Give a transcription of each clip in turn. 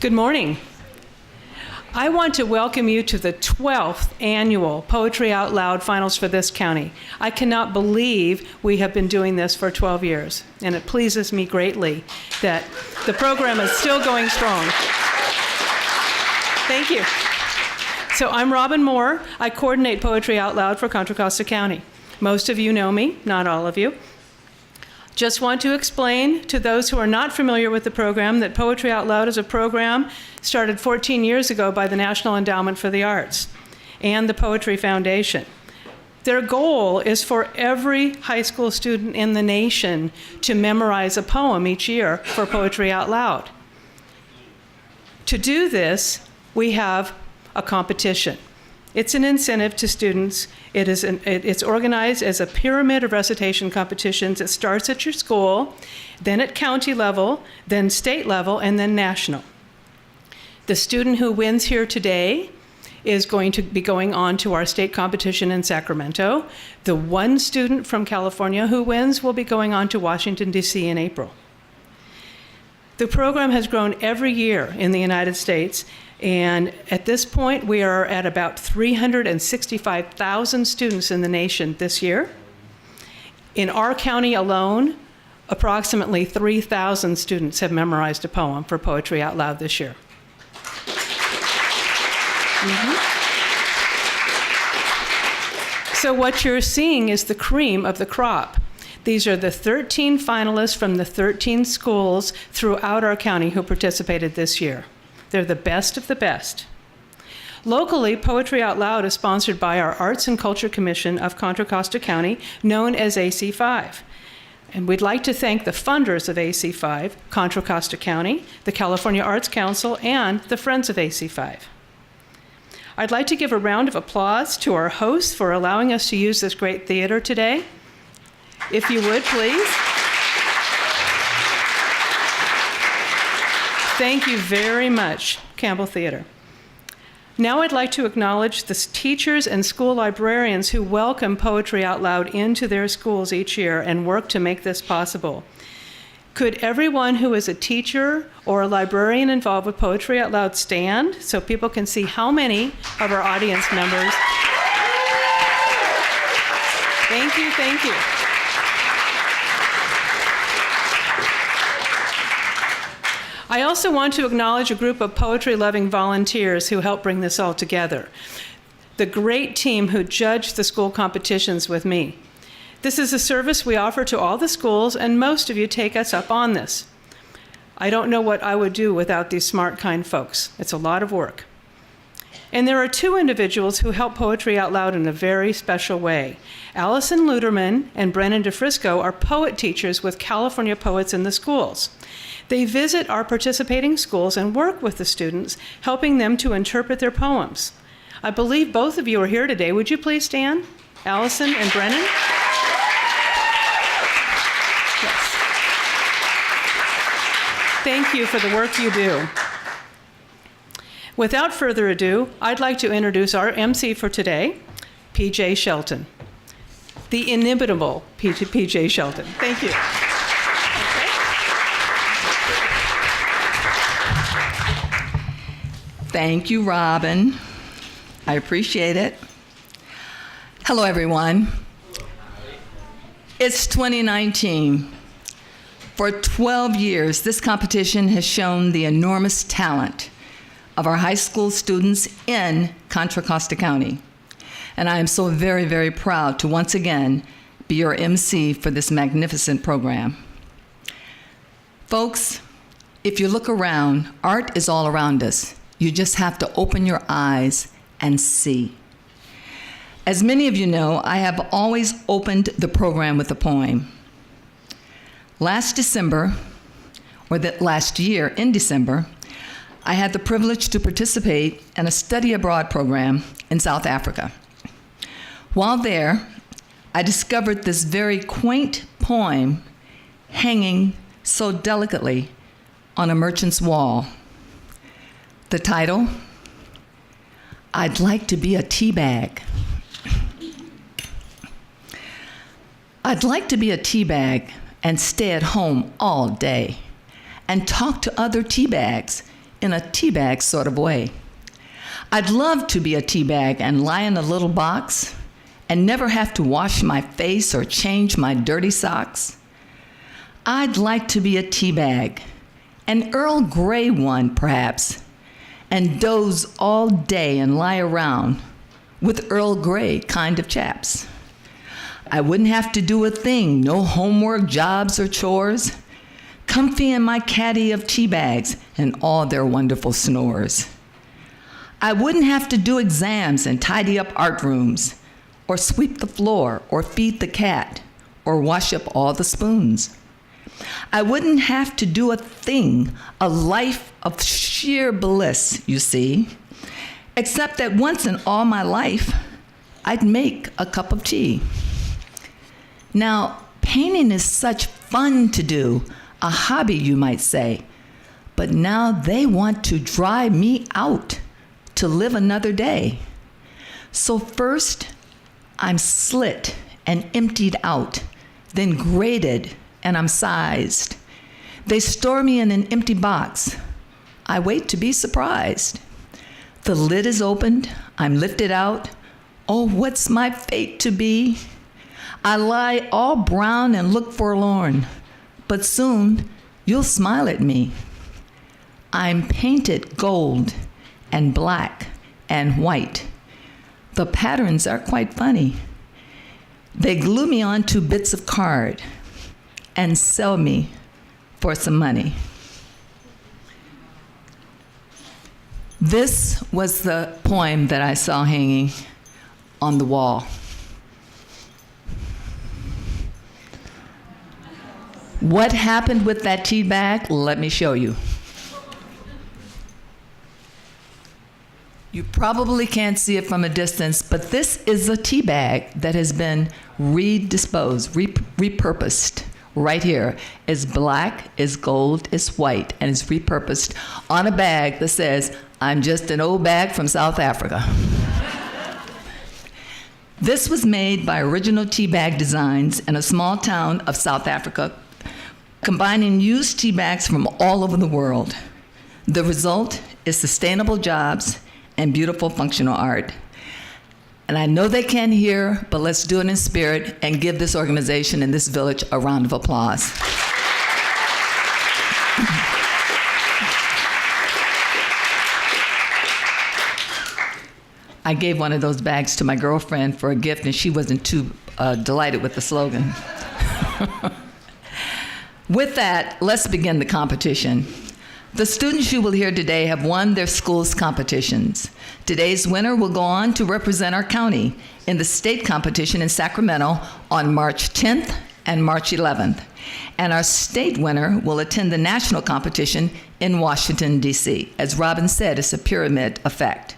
Good morning. I want to welcome you to the 12th annual Poetry Out Loud Finals for this county. I cannot believe we have been doing this for 12 years, and it pleases me greatly that the program is still going strong. Thank you. So I'm Robin Moore. I coordinate Poetry Out Loud for Contra Costa County. Most of you know me, not all of you. Just want to explain to those who are not familiar with the program that Poetry Out Loud is a program started 14 years ago by the National Endowment for the Arts and the Poetry Foundation. Their goal is for every high school student in the nation to memorize a poem each year for Poetry Out Loud. To do this, we have a competition. It's an incentive to students. It's organized as a pyramid of recitation competitions. It starts at your school, then at county level, then state level, and then national. The student who wins here today is going to be going on to our state competition in Sacramento. The one student from California who wins will be going on to Washington, D.C. in April. The program has grown every year in the United States, and at this point, we are at about 365,000 students in the nation this year. In our county alone, approximately 3,000 students have memorized a poem for Poetry Out Loud this year. So what you're seeing is the cream of the crop. These are the 13 finalists from the 13 schools throughout our county who participated this year. They're the best of the best. Locally, Poetry Out Loud is sponsored by our Arts and Culture Commission of Contra Costa County, known as AC5. And we'd like to thank the funders of AC5, Contra Costa County, the California Arts Council, and the Friends of AC5. I'd like to give a round of applause to our hosts for allowing us to use this great theater today. If you would, please. Thank you very much, Campbell Theater. Now I'd like to acknowledge the teachers and school librarians who welcome Poetry Out Loud into their schools each year and work to make this possible. Could everyone who is a teacher or a librarian involved with Poetry Out Loud stand so people can see how many of our audience members? Thank you, thank you. I also want to acknowledge a group of poetry-loving volunteers who helped bring this all together. The great team who judged the school competitions with me. This is a service we offer to all the schools, and most of you take us up on this. I don't know what I would do without these smart, kind folks. It's a lot of work. And there are two individuals who help Poetry Out Loud in a very special way. Allison Luderman and Brennan DeFrisco are poet teachers with California Poets in the Schools. They visit our participating schools and work with the students, helping them to interpret their poems. I believe both of you are here today. Would you please stand? Allison and Brennan? Yes. Thank you for the work you do. Without further ado, I'd like to introduce our MC for today, P.J. Shelton. The inimitable P.J. Shelton. Thank you. Thank you, Robin. I appreciate it. Hello, everyone. It's 2019. For 12 years, this competition has shown the enormous talent of our high school students in Contra Costa County. And I am so very, very proud to once again be your MC for this magnificent program. Folks, if you look around, art is all around us. You just have to open your eyes and see. As many of you know, I have always opened the program with a poem. Last year in December, I had the privilege to participate in a study abroad program in South Africa. While there, I discovered this very quaint poem hanging so delicately on a merchant's wall. The title, I'd Like to Be a Tea Bag. I'd like to be a tea bag and stay at home all day and talk to other tea bags in a tea bag sort of way. I'd love to be a tea bag and lie in a little box and never have to wash my face or change my dirty socks. I'd like to be a tea bag, an Earl Grey one perhaps, and doze all day and lie around with Earl Grey kind of chaps. I wouldn't have to do a thing, no homework, jobs, or chores. Comfy in my caddy of tea bags and all their wonderful snores. I wouldn't have to do exams and tidy up art rooms, or sweep the floor, or feed the cat, or wash up all the spoons. I wouldn't have to do a thing, a life of sheer bliss, you see, except that once in all my life, I'd make a cup of tea. Now, painting is such fun to do, a hobby, you might say, but now they want to dry me out to live another day. So first, I'm slit and emptied out, then graded and I'm sized. They store me in an empty box. I wait to be surprised. The lid is opened, I'm lifted out. Oh, what's my fate to be? I lie all brown and look forlorn, but soon you'll smile at me. I'm painted gold and black and white. The patterns are quite funny. They glue me onto bits of card and sell me for some money. This was the poem that I saw hanging on the wall. What happened with that tea bag? Let me show you. You probably can't see it from a distance, but this is a tea bag that has been repurposed right here. It's black, it's gold, it's white, and it's repurposed on a bag that says, "I'm just an old bag from South Africa." This was made by Original Tea Bag Designs in a small town of South Africa, combining used tea bags from all over the world. The result is sustainable jobs and beautiful functional art. And I know they can't hear, but let's do it in spirit and give this organization and this village a round of applause. I gave one of those bags to my girlfriend for a gift, and she wasn't too delighted with the slogan. With that, let's begin the competition. The students you will hear today have won their school's competitions. Today's winner will go on to represent our county in the state competition in Sacramento on March 10th and March 11th. And our state winner will attend the national competition in Washington, D.C. As Robin said, it's a pyramid effect.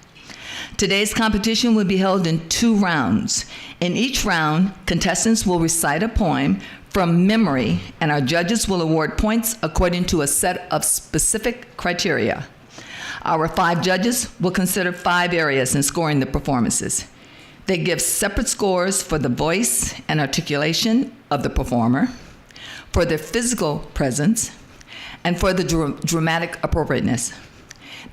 Today's competition will be held in 2 rounds. In each round, contestants will recite a poem from memory, and our judges will award points according to a set of specific criteria. Our 5 judges will consider 5 areas in scoring the performances. They give separate scores for the voice and articulation of the performer, for their physical presence, and for the dramatic appropriateness.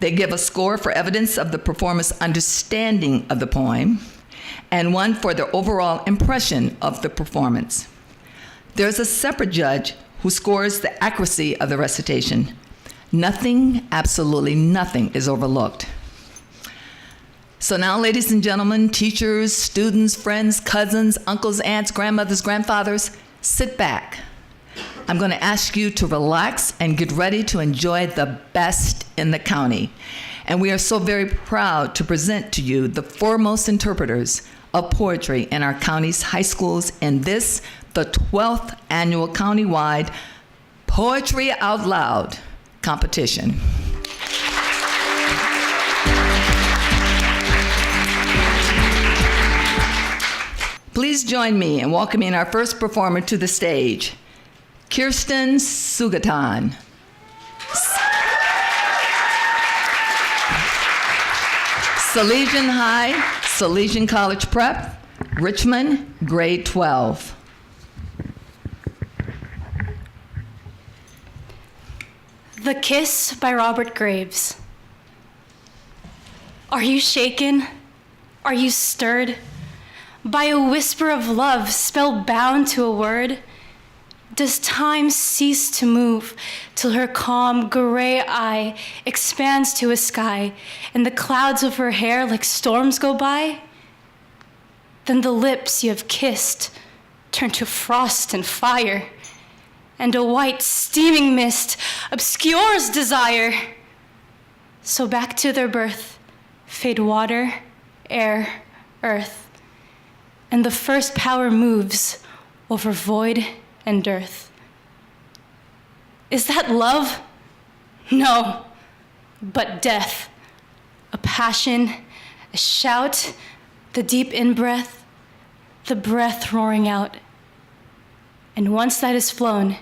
They give a score for evidence of the performer's understanding of the poem, and one for their overall impression of the performance. There's a separate judge who scores the accuracy of the recitation. Nothing, absolutely nothing, is overlooked. So now, ladies and gentlemen, teachers, students, friends, cousins, uncles, aunts, grandmothers, grandfathers, sit back. I'm going to ask you to relax and get ready to enjoy the best in the county. And we are so very proud to present to you the foremost interpreters of poetry in our county's high schools in this, the 12th annual countywide Poetry Out Loud competition. Please join me in welcoming our first performer to the stage, Kirsten Sugatan. Salesian High, Salesian College Prep, Richmond, grade 12. The Kiss by Robert Graves. Are you shaken? Are you stirred by a whisper of love spellbound to a word? Does time cease to move till her calm gray eye expands to a sky and the clouds of her hair like storms go by? Then the lips you have kissed turn to frost and fire, and a white steaming mist obscures desire. So back to their birth fade water, air, earth, and the first power moves over void and dearth. Is that love? No, but death. A passion, a shout, the deep in-breath, the breath roaring out. And once that is flown,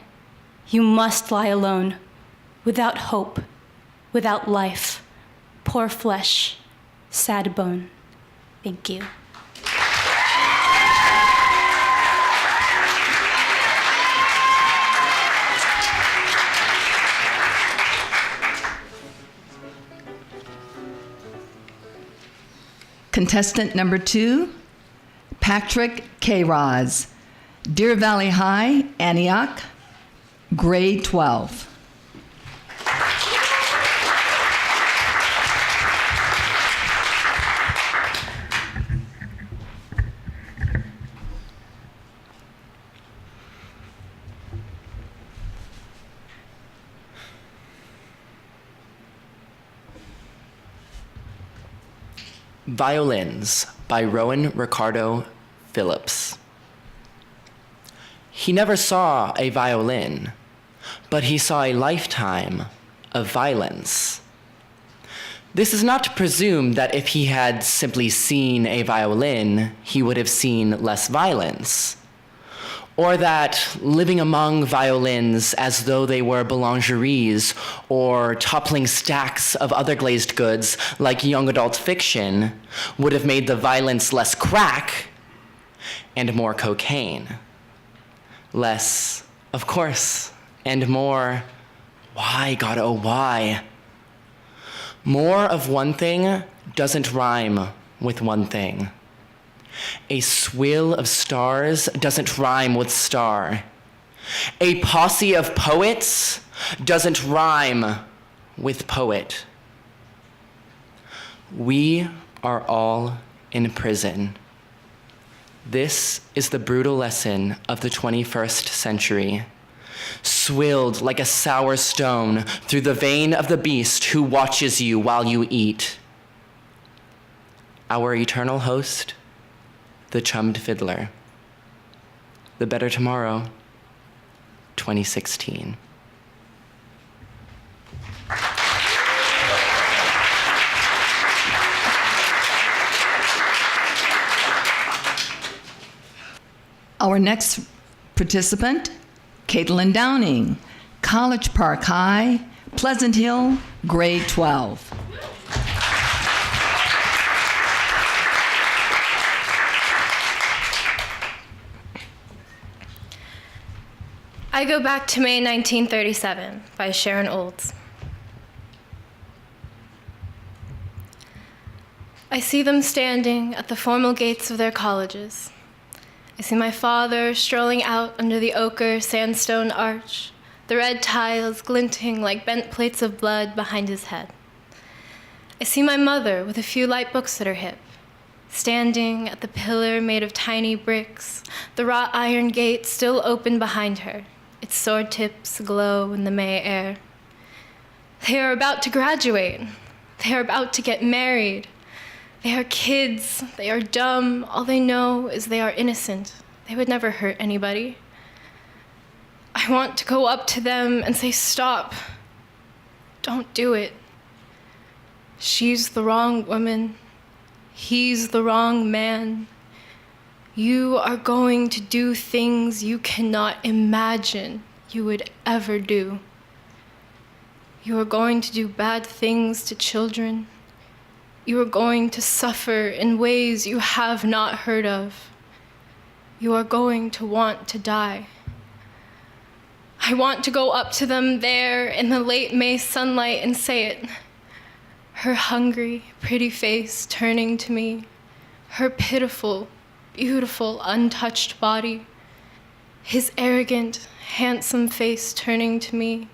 you must lie alone, without hope, without life, poor flesh, sad bone. Thank you. Contestant number 2, Patrick K. Roz, Deer Valley High, Antioch, grade 12. Violins by Rowan Ricardo Phillips. He never saw a violin, but he saw a lifetime of violence. This is not to presume that if he had simply seen a violin, he would have seen less violence, or that living among violins as though they were boulangeries or toppling stacks of other glazed goods like young adult fiction would have made the violence less crack and more cocaine. Less, of course, and more, why, God, oh, why? More of one thing doesn't rhyme with one thing. A swill of stars doesn't rhyme with star. A posse of poets doesn't rhyme with poet. We are all in prison. This is the brutal lesson of the 21st century, swilled like a sour stone through the vein of the beast who watches you while you eat. Our eternal host, the chummed fiddler. The Better Tomorrow, 2016. Our next participant, Caitlin Downing, College Park High, Pleasant Hill, grade 12. I Go Back to May 1937 by Sharon Olds. I see them standing at the formal gates of their colleges. I see my father strolling out under the ochre sandstone arch, the red tiles glinting like bent plates of blood behind his head. I see my mother with a few light books at her hip, standing at the pillar made of tiny bricks, the wrought iron gate still open behind her, its sword tips aglow in the May air. They are about to graduate. They are about to get married. They are kids. They are dumb. All they know is they are innocent. They would never hurt anybody. I want to go up to them and say, stop. Don't do it. She's the wrong woman. He's the wrong man. You are going to do things you cannot imagine you would ever do. You are going to do bad things to children. You are going to suffer in ways you have not heard of. You are going to want to die. I want to go up to them there in the late May sunlight and say it. her hungry, pretty face turning to me, her pitiful, beautiful, untouched body, his arrogant, handsome face turning to me,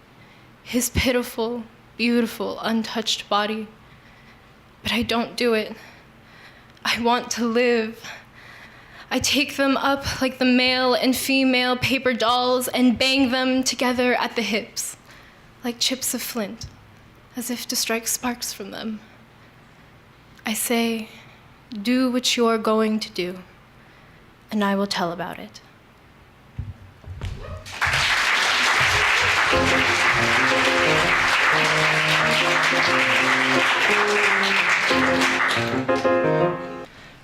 his pitiful, beautiful, untouched body. But I don't do it. I want to live. I take them up like the male and female paper dolls and bang them together at the hips, like chips of flint, as if to strike sparks from them. I say, do what you're going to do, and I will tell about it.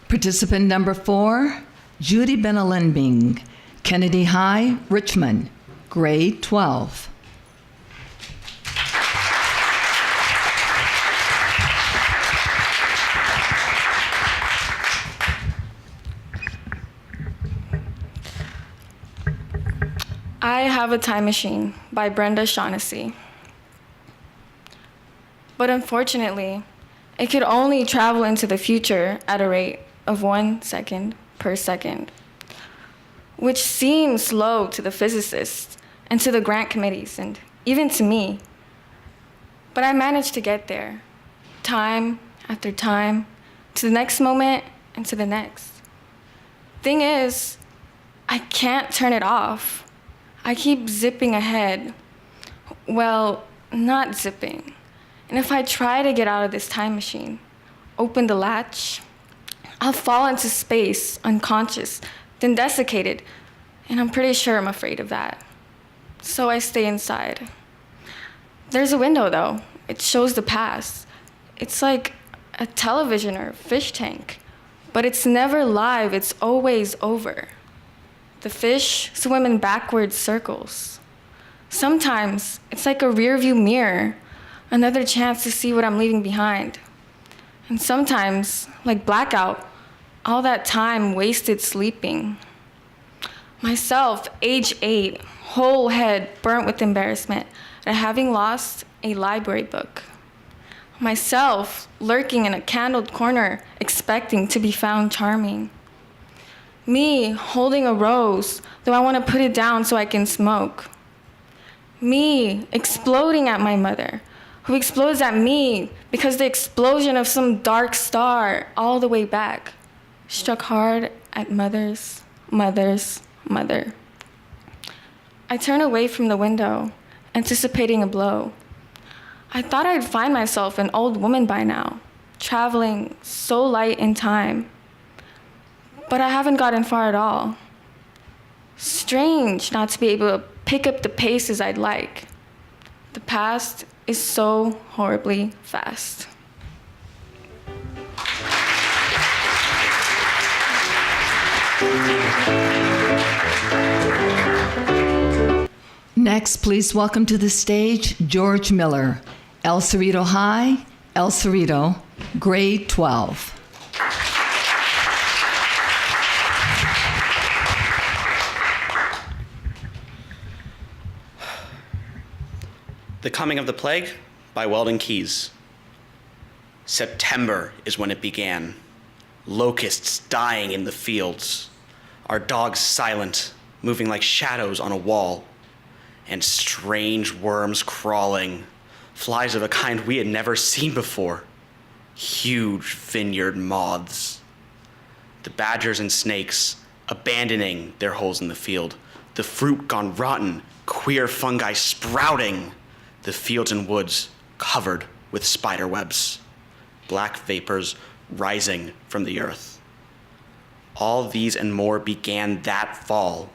Participant number 4, Judy Benelending, Kennedy High, Richmond, grade 12. I Have a Time Machine by Brenda Shaughnessy. But unfortunately, it could only travel into the future at a rate of 1 second per second, which seems slow to the physicists and to the grant committees and even to me. But I managed to get there, time after time, to the next moment and to the next. Thing is, I can't turn it off. I keep zipping ahead. Well, not zipping. And if I try to get out of this time machine, open the latch, I'll fall into space, unconscious, then desiccated, and I'm pretty sure I'm afraid of that. So I stay inside. There's a window, though. It shows the past. It's like a television or fish tank, but it's never live, it's always over. The fish swim in backward circles. Sometimes it's like a rearview mirror, another chance to see what I'm leaving behind. And sometimes, like blackout, all that time wasted sleeping. Myself, age 8, whole head burnt with embarrassment at having lost a library book. Myself, lurking in a candled corner, expecting to be found charming. Me, holding a rose, though I want to put it down so I can smoke. Me, exploding at my mother, who explodes at me because the explosion of some dark star all the way back struck hard at mother's mother. I turn away from the window, anticipating a blow. I thought I'd find myself an old woman by now, traveling so light in time. But I haven't gotten far at all. Strange not to be able to pick up the paces I'd like. The past is so horribly fast. Next, please welcome to the stage George Miller, El Cerrito High, El Cerrito, grade 12. The Coming of the Plague by Weldon Keys. September is when it began. Locusts dying in the fields. Our dogs silent, moving like shadows on a wall. And strange worms crawling. Flies of a kind we had never seen before. Huge vineyard moths. The badgers and snakes abandoning their holes in the field. The fruit gone rotten, queer fungi sprouting. The fields and woods covered with spider webs, black vapors rising from the earth. All these and more began that fall.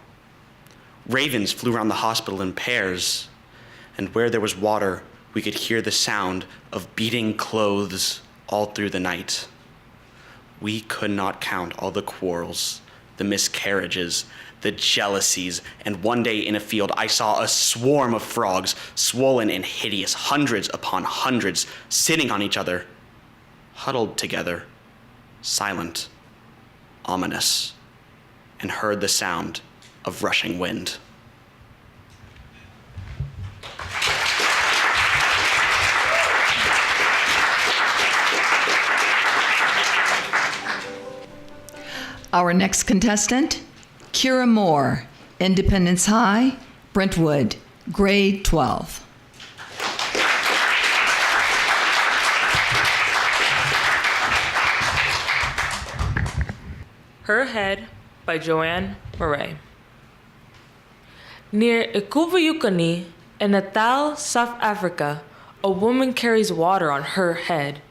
Ravens flew around the hospital in pairs, and where there was water, we could hear the sound of beating clothes all through the night. We could not count all the quarrels, the miscarriages, the jealousies, and one day in a field I saw a swarm of frogs, swollen and hideous, hundreds upon hundreds, sitting on each other, huddled together, silent, ominous, and heard the sound of rushing wind. Our next contestant, Kira Moore, Independence High, Brentwood, grade 12. Her Head by Joanne Murray. Near Ikuvuyukani in Natal, South Africa, a woman carries water on her head.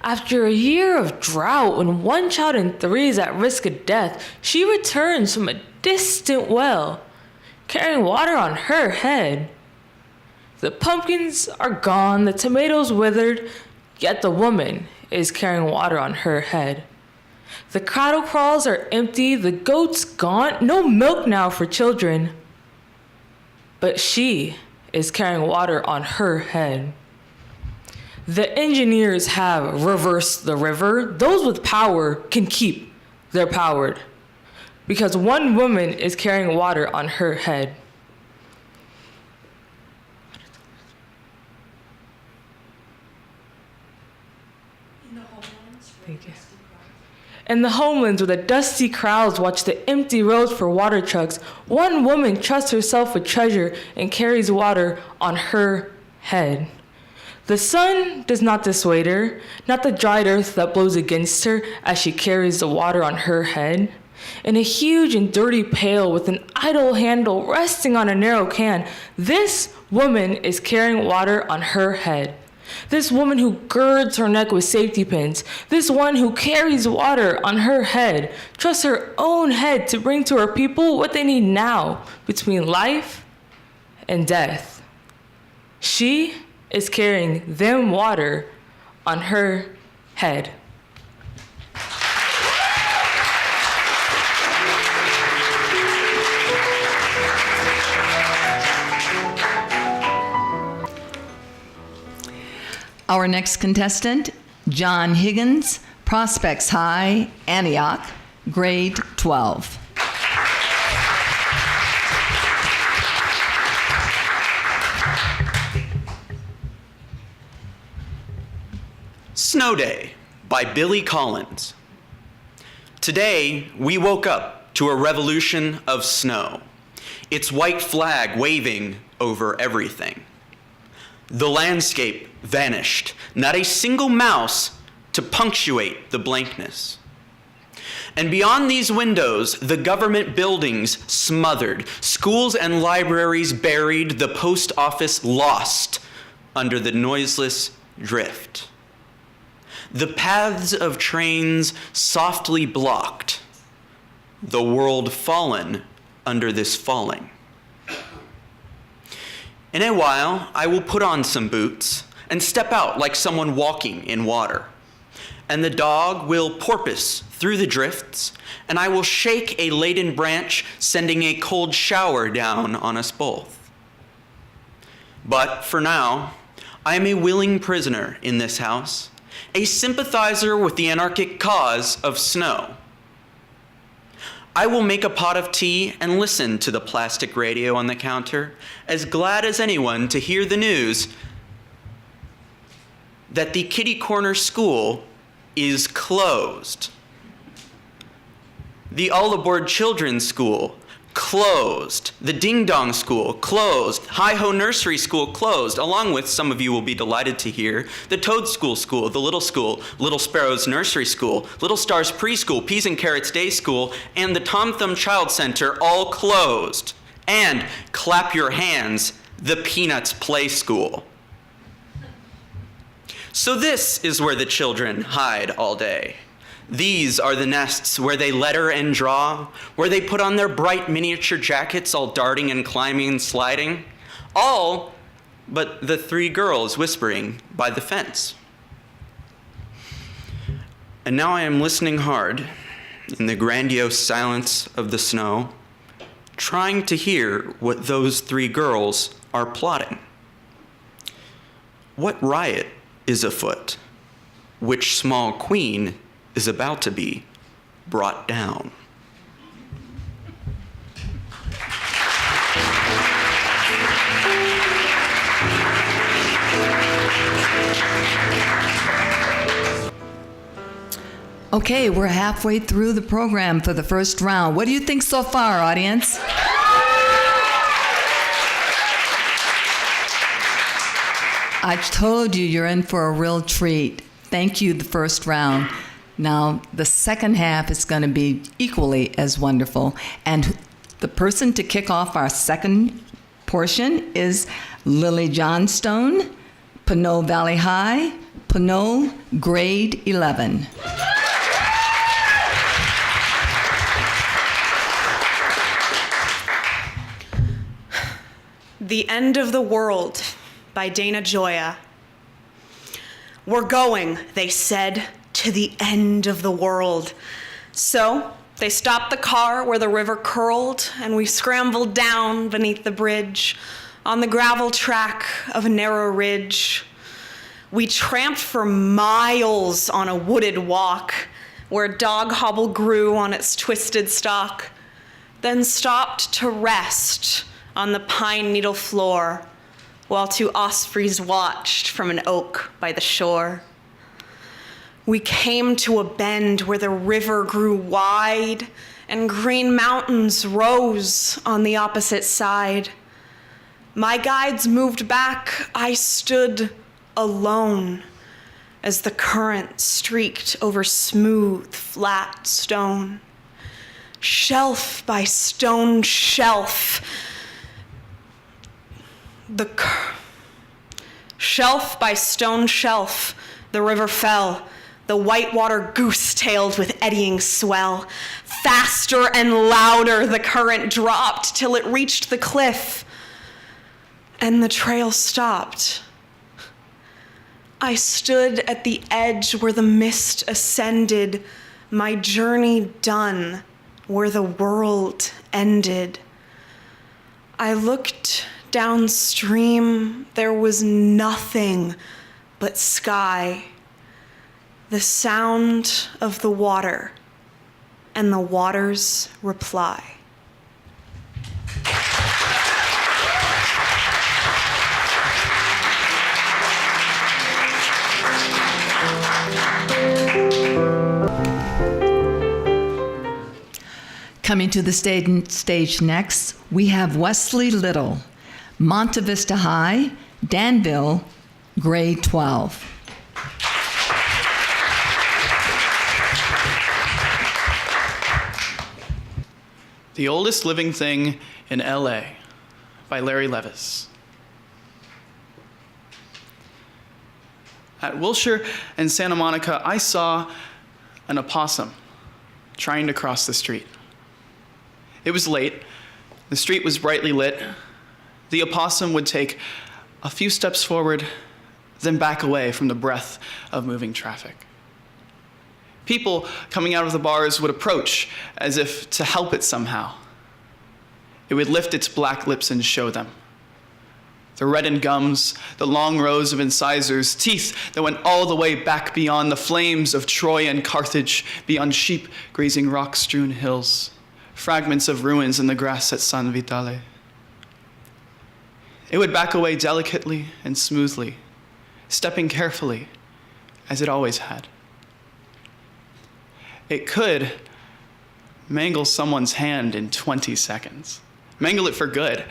After a year of drought, when 1 child in 3 is at risk of death, she returns from a distant well, carrying water on her head. The pumpkins are gone, the tomatoes withered, yet the woman is carrying water on her head. The cattle kraals are empty, the goats gone, no milk now for children. But she is carrying water on her head. The engineers have reversed the river. Those with power can keep their powered, because one woman is carrying water on her head. Thank you. In the homelands where the dusty crowds watch the empty roads for water trucks, one woman trusts herself with treasure and carries water on her head. The sun does not dissuade her, not the dried earth that blows against her as she carries the water on her head. In a huge and dirty pail with an idle handle resting on a narrow can, this woman is carrying water on her head. This woman who girds her neck with safety pins, this one who carries water on her head, trusts her own head to bring to her people what they need now between life and death. She is carrying them water on her head. Our next contestant, John Higgins, Prospects High, Antioch, grade 12. Snow Day by Billy Collins. Today, we woke up to a revolution of snow, its white flag waving over everything. The landscape vanished, not a single mouse to punctuate the blankness. And beyond these windows, the government buildings smothered, schools and libraries buried, the post office lost under the noiseless drift. The paths of trains softly blocked, the world fallen under this falling. In a while, I will put on some boots and step out like someone walking in water. And the dog will porpoise through the drifts, and I will shake a laden branch, sending a cold shower down on us both. But for now, I am a willing prisoner in this house, a sympathizer with the anarchic cause of snow. I will make a pot of tea and listen to the plastic radio on the counter, as glad as anyone to hear the news that the Kitty Corner School is closed. The All Aboard Children's School, closed. The Ding Dong School, closed. Hi-Ho Nursery School, closed, along with, some of you will be delighted to hear, the Toadstool School, the Little School, Little Sparrows Nursery School, Little Stars Preschool, Peas and Carrots Day School, and the Tom Thumb Child Center, all closed. And, clap your hands, the Peanuts Play School. So this is where the children hide all day. These are the nests where they letter and draw, where they put on their bright miniature jackets, all darting and climbing and sliding. All but the 3 girls whispering by the fence. And now I am listening hard in the grandiose silence of the snow, trying to hear what those 3 girls are plotting. What riot is afoot? Which small queen is about to be brought down? Okay, we're halfway through the program for the first round. What do you think so far, audience? I told you you're in for a real treat. Thank you, the first round. Now, the second half is going to be equally as wonderful. And the person to kick off our second portion is Lily Johnstone, Pinot Valley High, Pinot, grade 11. The End of the World by Dana Gioia. We're going, they said, to the end of the world. So they stopped the car where the river curled, and we scrambled down beneath the bridge on the gravel track of a narrow ridge. We tramped for miles on a wooded walk where dog hobble grew on its twisted stalk, then stopped to rest on the pine needle floor while two ospreys watched from an oak by the shore. We came to a bend where the river grew wide and green mountains rose on the opposite side. My guides moved back, I stood alone as the current streaked over smooth, flat stone. Shelf by stone shelf, shelf by stone shelf, the river fell, the white water goose-tailed with eddying swell. Faster and louder the current dropped till it reached the cliff, and the trail stopped. I stood at the edge where the mist ascended, my journey done, where the world ended. I looked downstream, there was nothing but sky, the sound of the water, and the water's reply. Coming to the stage next, we have Wesley Little, Monte Vista High, Danville, grade 12. The Oldest Living Thing in L.A. by Larry Levis. At Wilshire and Santa Monica, I saw an opossum trying to cross the street. It was late. The street was brightly lit. The opossum would take a few steps forward, then back away from the breath of moving traffic. People coming out of the bars would approach as if to help it somehow. It would lift its black lips and show them. The reddened gums, the long rows of incisors, teeth that went all the way back beyond the flames of Troy and Carthage, beyond sheep grazing rock-strewn hills, fragments of ruins in the grass at San Vitale. It would back away delicately and smoothly, stepping carefully, as it always had. It could mangle someone's hand in 20 seconds, mangle it for good.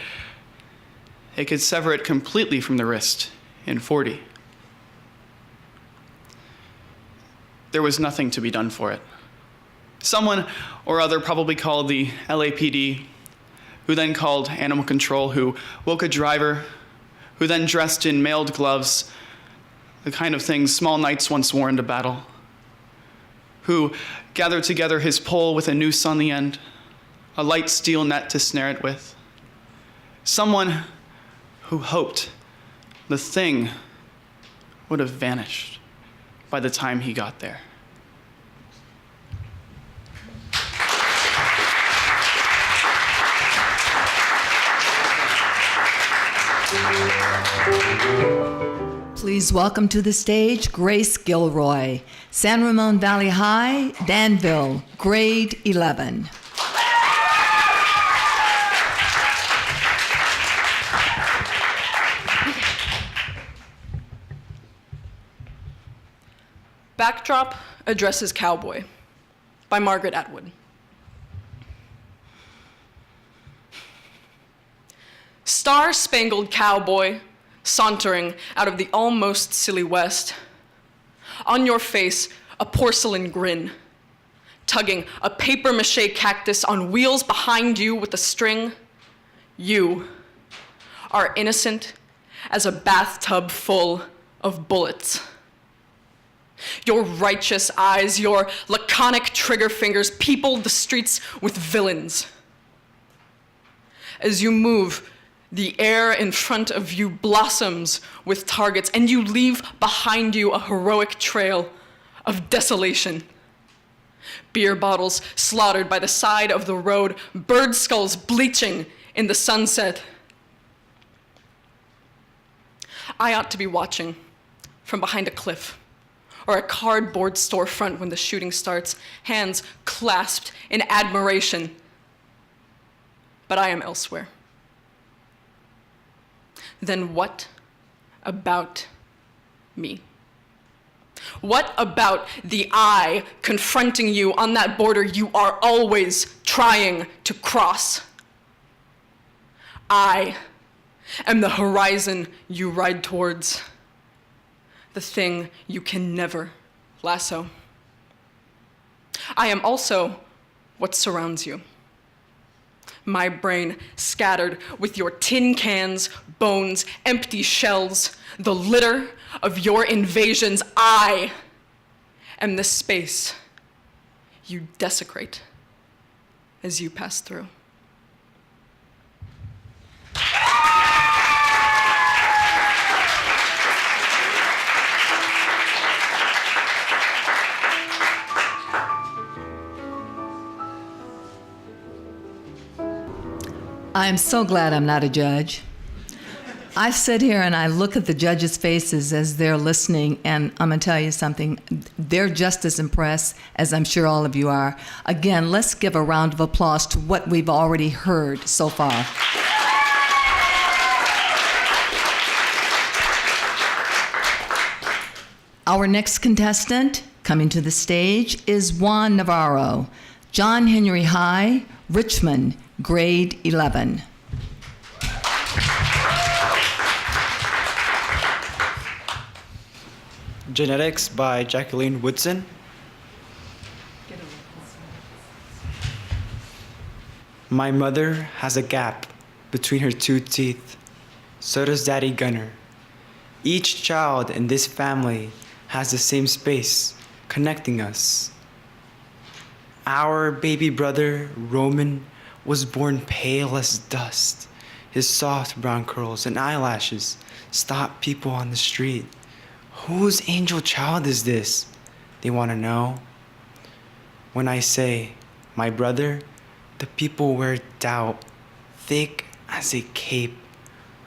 It could sever it completely from the wrist in 40. There was nothing to be done for it. Someone or other probably called the LAPD, who then called animal control, who woke a driver, who then dressed in mailed gloves, the kind of things small knights once wore into battle, who gathered together his pole with a noose on the end, a light steel net to snare it with. Someone who hoped the thing would have vanished by the time he got there. Please welcome to the stage Grace Gilroy, San Ramon Valley High, Danville, grade 11. Backdrop addresses Cowboy by Margaret Atwood. Star-spangled cowboy sauntering out of the almost silly west. On your face, a porcelain grin, tugging a papier-mâché cactus on wheels behind you with a string. You are innocent as a bathtub full of bullets. Your righteous eyes, your laconic trigger fingers people the streets with villains. As you move, the air in front of you blossoms with targets, and you leave behind you a heroic trail of desolation. Beer bottles slaughtered by the side of the road, bird skulls bleaching in the sunset. I ought to be watching from behind a cliff or a cardboard storefront when the shooting starts, hands clasped in admiration. But I am elsewhere. Then what about me? What about the I confronting you on that border you are always trying to cross? I am the horizon you ride towards, the thing you can never lasso. I am also what surrounds you. My brain scattered with your tin cans, bones, empty shells, the litter of your invasions. I am the space you desecrate as you pass through. I'm so glad I'm not a judge. I sit here and I look at the judges' faces as they're listening, and I'm gonna tell you something. They're just as impressed as I'm sure all of you are. Again, let's give a round of applause to what we've already heard so far. Our next contestant coming to the stage is Juan Navarro, John Henry High, Richmond, grade 11. Genetics by Jacqueline Woodson. My mother has a gap between her two teeth. So does Daddy Gunner. Each child in this family has the same space connecting us. Our baby brother, Roman, was born pale as dust. His soft brown curls and eyelashes stop people on the street. Whose angel child is this? They want to know. When I say, my brother, the people wear doubt, thick as a cape,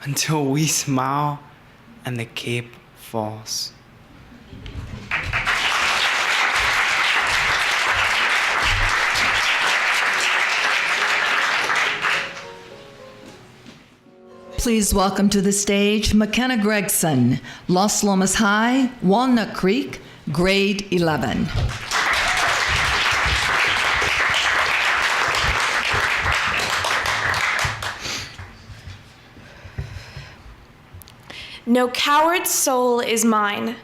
until we smile and the cape falls. Please welcome to the stage McKenna Gregson, Los Lomas High, Walnut Creek, grade 11. No Coward's Soul is Mine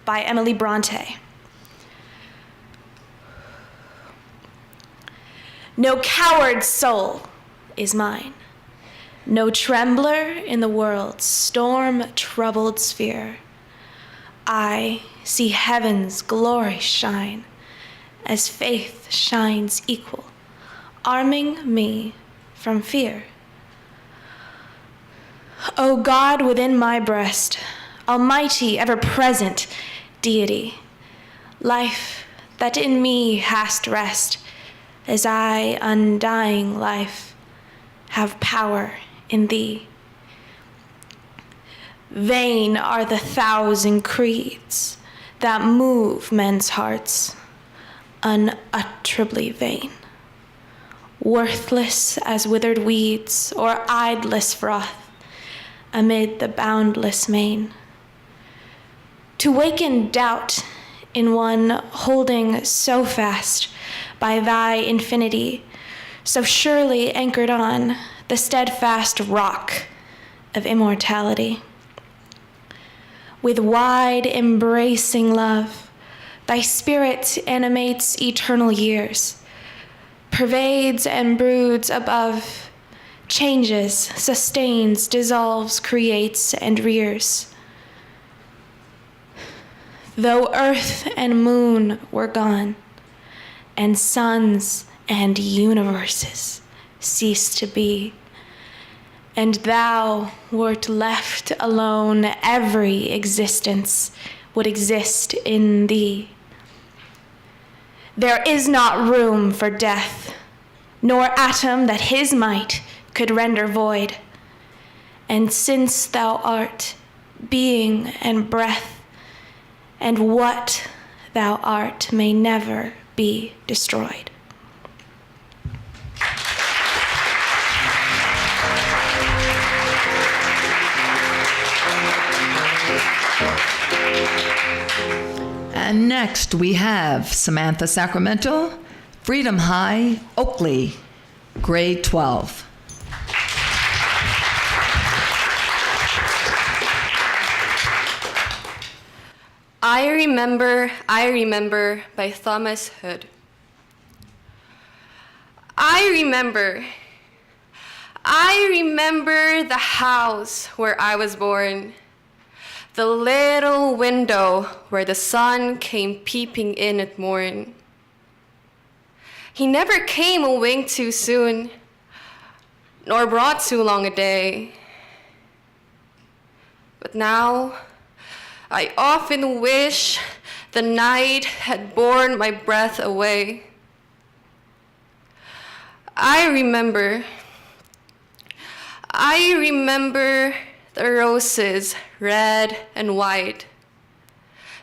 by Emily Bronte. No coward's soul is mine. No trembler in the world's storm-troubled sphere. I see heaven's glory shine as faith shines equal, arming me from fear. O God within my breast, almighty, ever-present deity, life that in me hast rest, as I, undying life, have power in thee. Vain are the thousand creeds that move men's hearts, unutterably vain, worthless as withered weeds or idless froth amid the boundless main. To waken doubt in one holding so fast by thy infinity, so surely anchored on the steadfast rock of immortality. With wide embracing love, thy spirit animates eternal years, pervades and broods above, changes, sustains, dissolves, creates, and rears. Though earth and moon were gone, and suns and universes ceased to be, and thou wert left alone, every existence would exist in thee. There is not room for death, nor atom that his might could render void. And since thou art being and breath, and what thou art may never be destroyed. And next we have Samantha Sacramento, Freedom High, Oakley, grade 12. I Remember by Thomas Hood. I remember the house where I was born, the little window where the sun came peeping in at morn. He never came a wink too soon, nor brought too long a day. But now, I often wish the night had borne my breath away. I remember the roses, red and white,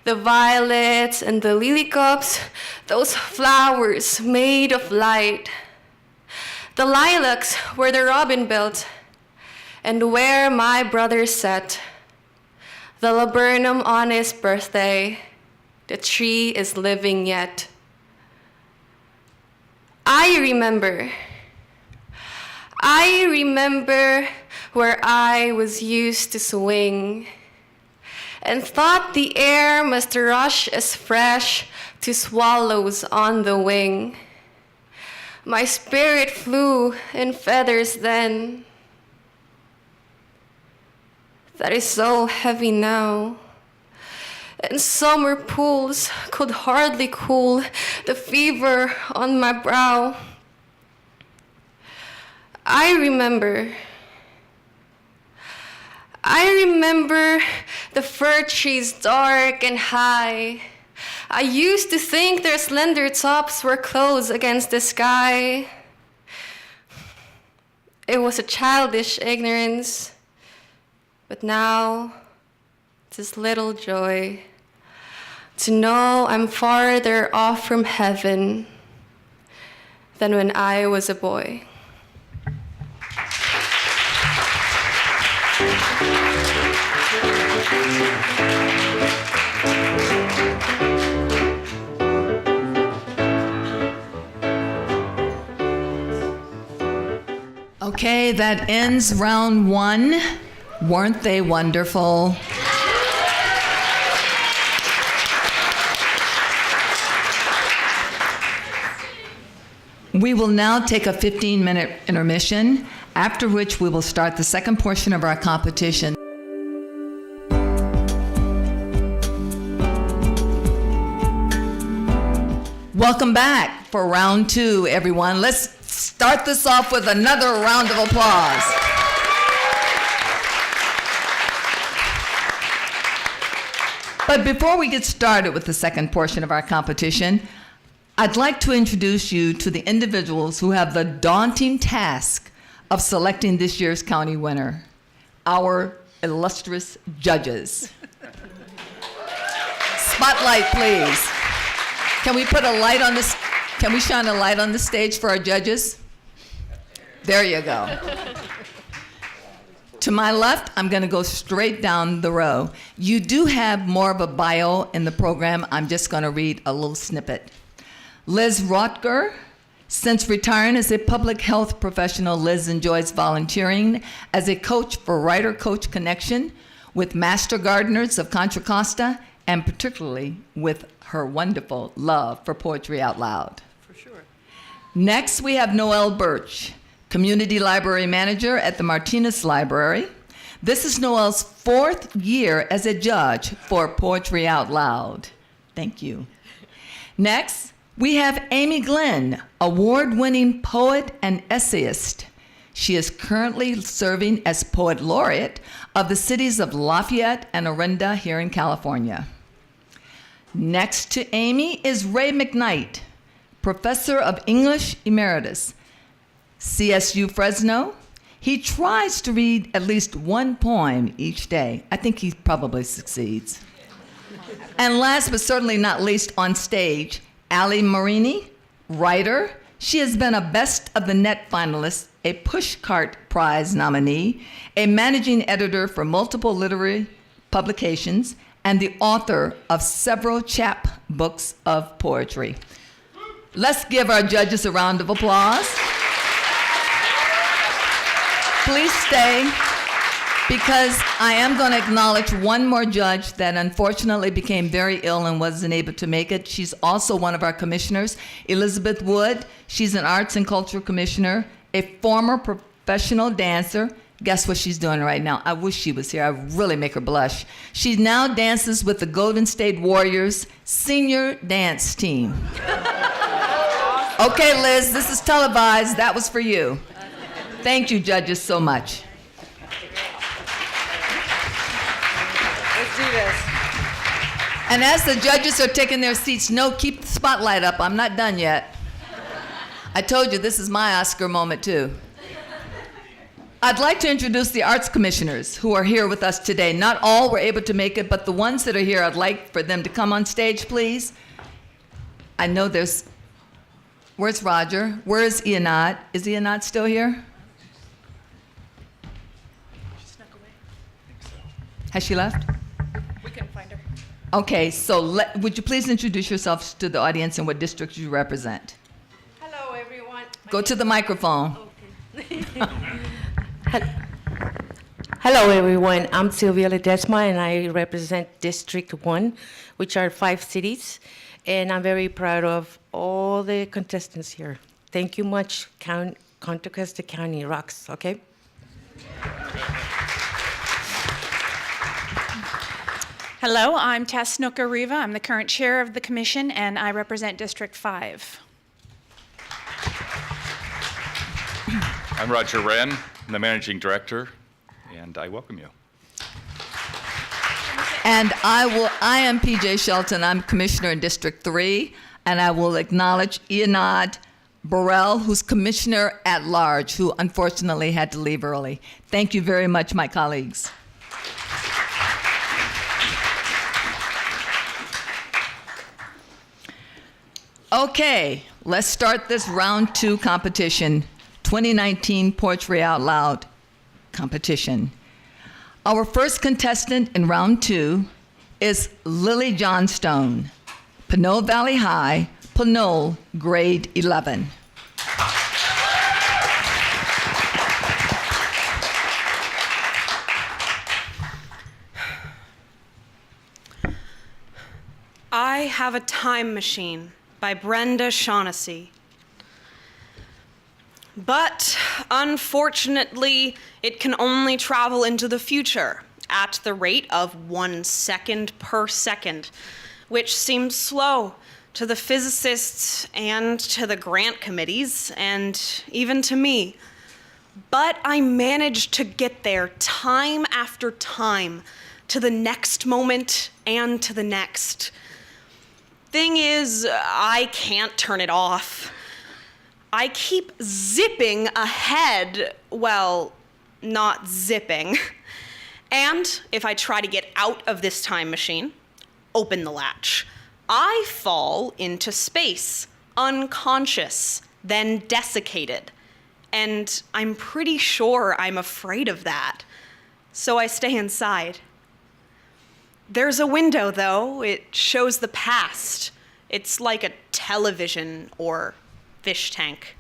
the violets and the lily cups, those flowers made of light, the lilacs where the robin built, and where my brother sat, the laburnum on his birthday, the tree is living yet. I remember where I was used to swing, and thought the air must rush as fresh to swallows on the wing. My spirit flew in feathers then, that is so heavy now. And summer pools could hardly cool the fever on my brow. I remember the fir trees dark and high. I used to think their slender tops were close against the sky. It was a childish ignorance, but now this little joy to know I'm farther off from heaven than when I was a boy. Okay, that ends round one. Weren't they wonderful? We will now take a 15-minute intermission, after which we will start the second portion of our competition. Welcome back for round two, everyone. Let's start this off with another round of applause. But before we get started with the second portion of our competition, I'd like to introduce you to the individuals who have the daunting task of selecting this year's county winner, our illustrious judges. Spotlight, please. Can we put a light on this? Can we shine a light on the stage for our judges? There you go. To my left, I'm going to go straight down the row. You do have more of a bio in the program. I'm just going to read a little snippet. Liz Rotger. Since retiring as a public health professional, Liz enjoys volunteering as a coach for Writer Coach Connection with Master Gardeners of Contra Costa, and particularly with her wonderful love for poetry out loud. For sure. Next, we have Noelle Birch, Community Library Manager at the Martinez Library. This is Noelle's 4th year as a judge for Poetry Out Loud. Thank you. Next, we have Amy Glenn, award-winning poet and essayist. She is currently serving as Poet Laureate of the cities of Lafayette and Orinda here in California. Next to Amy is Ray McKnight, Professor of English Emeritus, CSU Fresno. He tries to read at least one poem each day. I think he probably succeeds. And last but certainly not least on stage, Ali Marini, writer. She has been a Best of the Net finalist, a Pushcart Prize nominee, a managing editor for multiple literary publications, and the author of several chapbooks of poetry. Let's give our judges a round of applause. Please stay, because I am going to acknowledge one more judge that unfortunately became very ill and wasn't able to make it. She's also one of our commissioners, Elizabeth Wood. She's an arts and culture commissioner, a former professional dancer. Guess what she's doing right now? I wish she was here. I really make her blush. She now dances with the Golden State Warriors senior dance team. Okay, Liz, this is televised. That was for you. Thank you, judges, so much. Let's do this. And as the judges are taking their seats, no, keep the spotlight up. I'm not done yet. I told you this is my Oscar moment, too. I'd like to introduce the arts commissioners who are here with us today. Not all were able to make it, but the ones that are here, I'd like for them to come on stage, please. I know where's Roger? Where is Ianat? Is Ianat still here? She snuck away. Has she left? We couldn't find her. Okay, so would you please introduce yourselves to the audience and what district you represent? Hello, everyone. Go to the microphone. Okay. Hello, everyone. I'm Sylvia Ledesma, and I represent District 1, which are 5 cities. And I'm very proud of all the contestants here. Thank you much. Contra Costa County rocks, okay? Hello, I'm Tess Snooker-Riva. I'm the current chair of the commission, and I represent District 5. I'm Roger Wren. I'm the managing director, and I welcome you. And I am PJ Shelton. I'm commissioner in District 3, and I will acknowledge Ianad Burrell, who's commissioner at large, who unfortunately had to leave early. Thank you very much, my colleagues. Okay, let's start this round 2 competition, 2019 Poetry Out Loud competition. Our first contestant in round 2 is Lily Johnstone, Pinole Valley High, Pinole, grade 11. I Have a Time Machine by Brenda Shaughnessy. But unfortunately, it can only travel into the future at the rate of 1 second per second, which seems slow to the physicists and to the grant committees and even to me. But I managed to get there time after time, to the next moment and to the next. Thing is, I can't turn it off. I keep zipping ahead, well, not zipping. And if I try to get out of this time machine, open the latch, I fall into space, unconscious, then desiccated. And I'm pretty sure I'm afraid of that. so I stay inside. There's a window, though. It shows the past. It's like a television or fish tank.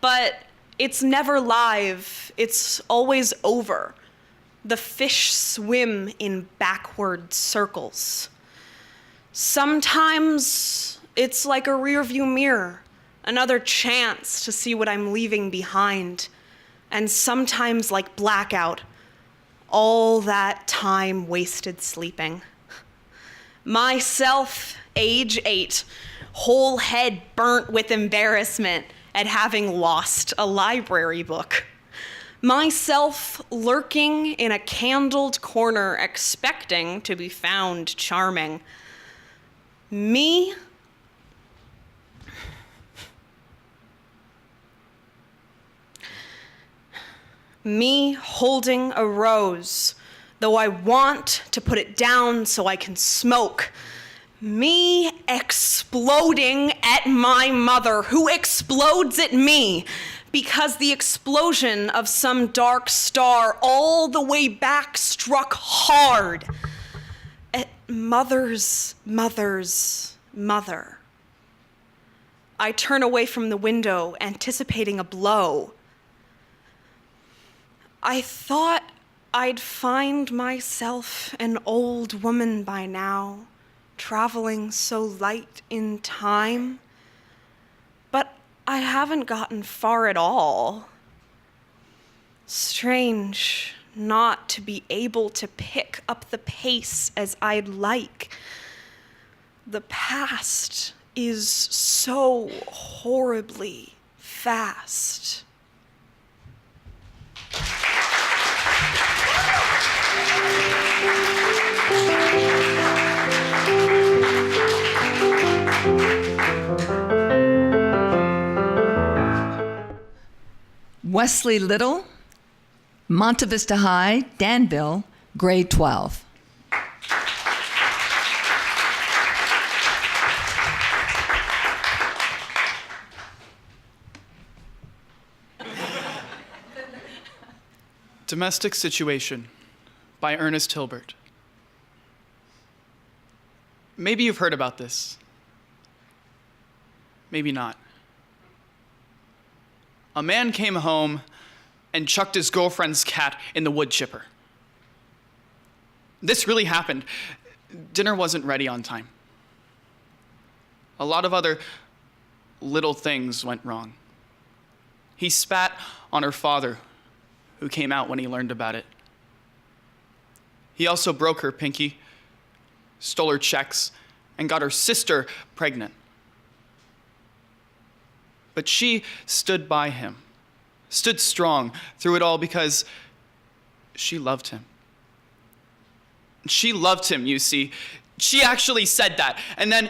But it's never live. It's always over. The fish swim in backward circles. Sometimes it's like a rearview mirror, another chance to see what I'm leaving behind. And sometimes like blackout, all that time wasted sleeping. Myself, age 8, whole head burnt with embarrassment at having lost a library book. Myself lurking in a candled corner expecting to be found charming. Me holding a rose, though I want to put it down so I can smoke. Me exploding at my mother, who explodes at me, because the explosion of some dark star all the way back struck hard at mother's mother's mother. I turn away from the window, anticipating a blow. I thought I'd find myself an old woman by now, traveling so light in time, but I haven't gotten far at all. Strange not to be able to pick up the pace as I'd like. The past is so horribly fast. Wesley Little, Monte Vista High, Danville, grade 12. Domestic Situation by Ernest Hilbert. Maybe you've heard about this. Maybe not. A man came home and chucked his girlfriend's cat in the wood chipper. This really happened. Dinner wasn't ready on time. A lot of other little things went wrong. He spat on her father, who came out when he learned about it. He also broke her pinky, stole her checks, and got her sister pregnant. But she stood by him, stood strong through it all because she loved him. She loved him, you see. She actually said that. And then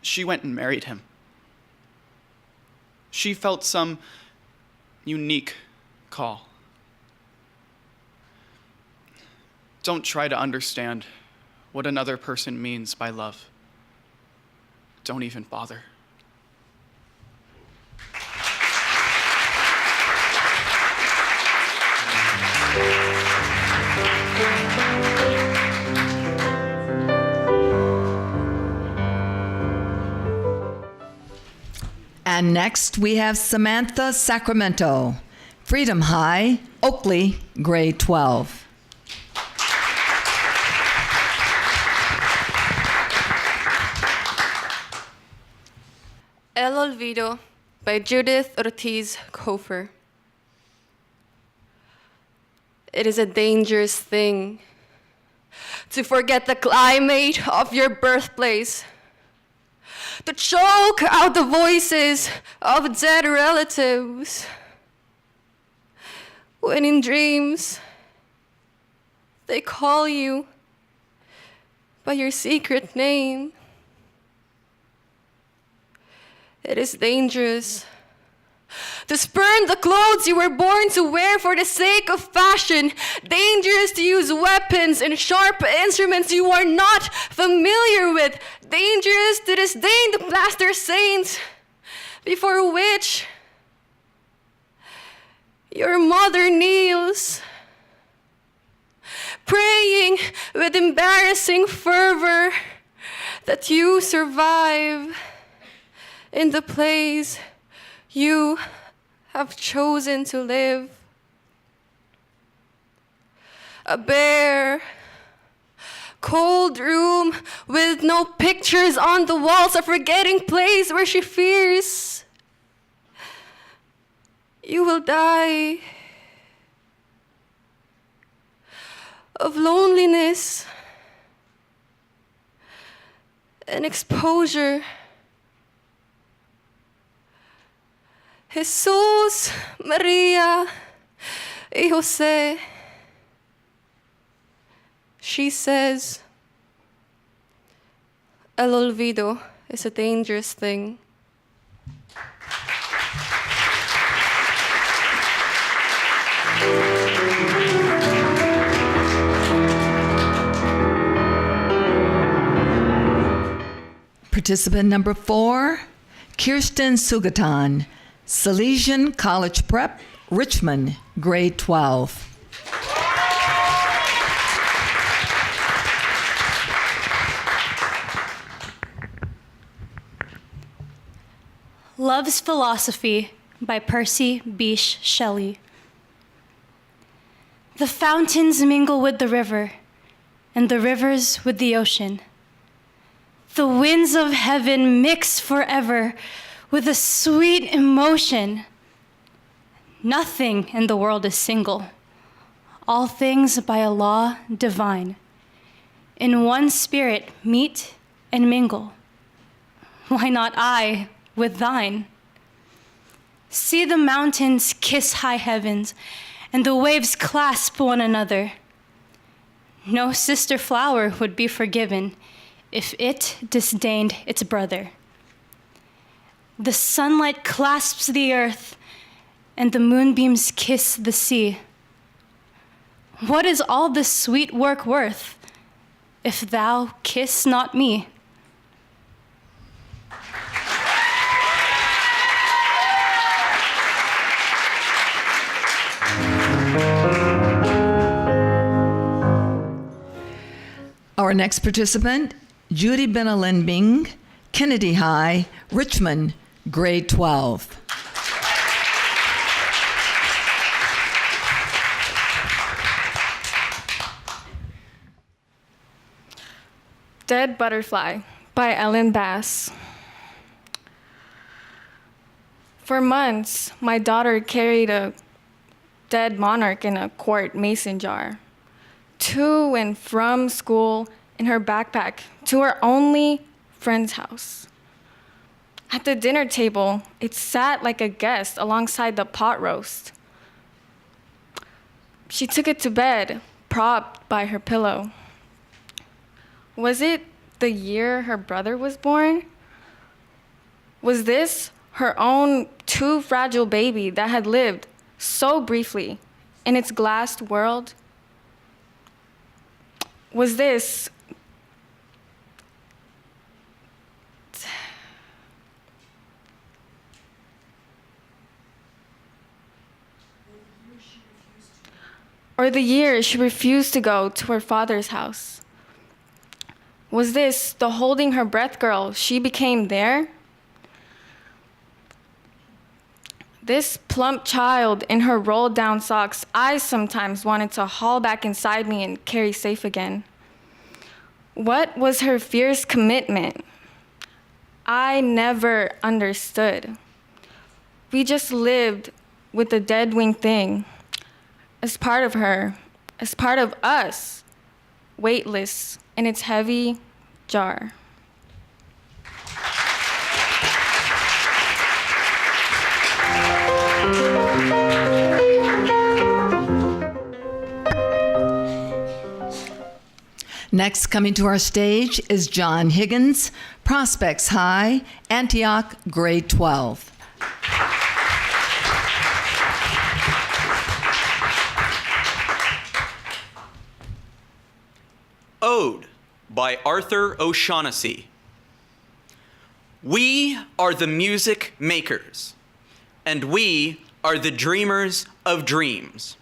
she went and married him. She felt some unique call. Don't try to understand what another person means by love. Don't even bother. And next we have Samantha Sacramento, Freedom High, Oakley, grade 12. El Olvido by Judith Ortiz Cofer. It is a dangerous thing to forget the climate of your birthplace, to choke out the voices of dead relatives, when in dreams they call you by your secret name. It is dangerous to spurn the clothes you were born to wear for the sake of fashion. Dangerous to use weapons and sharp instruments you are not familiar with. Dangerous to disdain the plaster saints before which your mother kneels. praying with embarrassing fervor that you survive in the place you have chosen to live. A bare, cold room with no pictures on the walls, a forgetting place where she fears you will die of loneliness and exposure. Jesús, Maria, y Jose. She says, el olvido is a dangerous thing. Participant number 4, Kirsten Sugatan, Salesian College Prep, Richmond, grade 12. Love's Philosophy by Percy Bysshe Shelley. The fountains mingle with the river, and the rivers with the ocean. The winds of heaven mix forever with a sweet emotion. Nothing in the world is single. All things by a law divine. In one spirit meet and mingle. Why not I with thine? See the mountains kiss high heavens, and the waves clasp one another. No sister flower would be forgiven if it disdained its brother. The sunlight clasps the earth, and the moonbeams kiss the sea. What is all this sweet work worth, if thou kiss not me? Our next participant, Judy Benalenbing, Kennedy High, Richmond, grade 12. Dead Butterfly by Ellen Bass. For months, my daughter carried a dead monarch in a quart mason jar, to and from school in her backpack, to her only friend's house. At the dinner table, it sat like a guest alongside the pot roast. She took it to bed, propped by her pillow. Was it the year her brother was born? Was this her own too fragile baby that had lived so briefly in its glassed world? Was this or the year she refused to go to her father's house? Was this the holding her breath girl she became there? This plump child in her rolled down socks I sometimes wanted to haul back inside me and carry safe again. What was her fierce commitment? I never understood. We just lived with the dead wing thing as part of her, as part of us, weightless in its heavy jar. Next coming to our stage is John Higgins, Prospects High, Antioch, grade 12. Ode by Arthur O'Shaughnessy. We are the music makers, and we are the dreamers of dreams.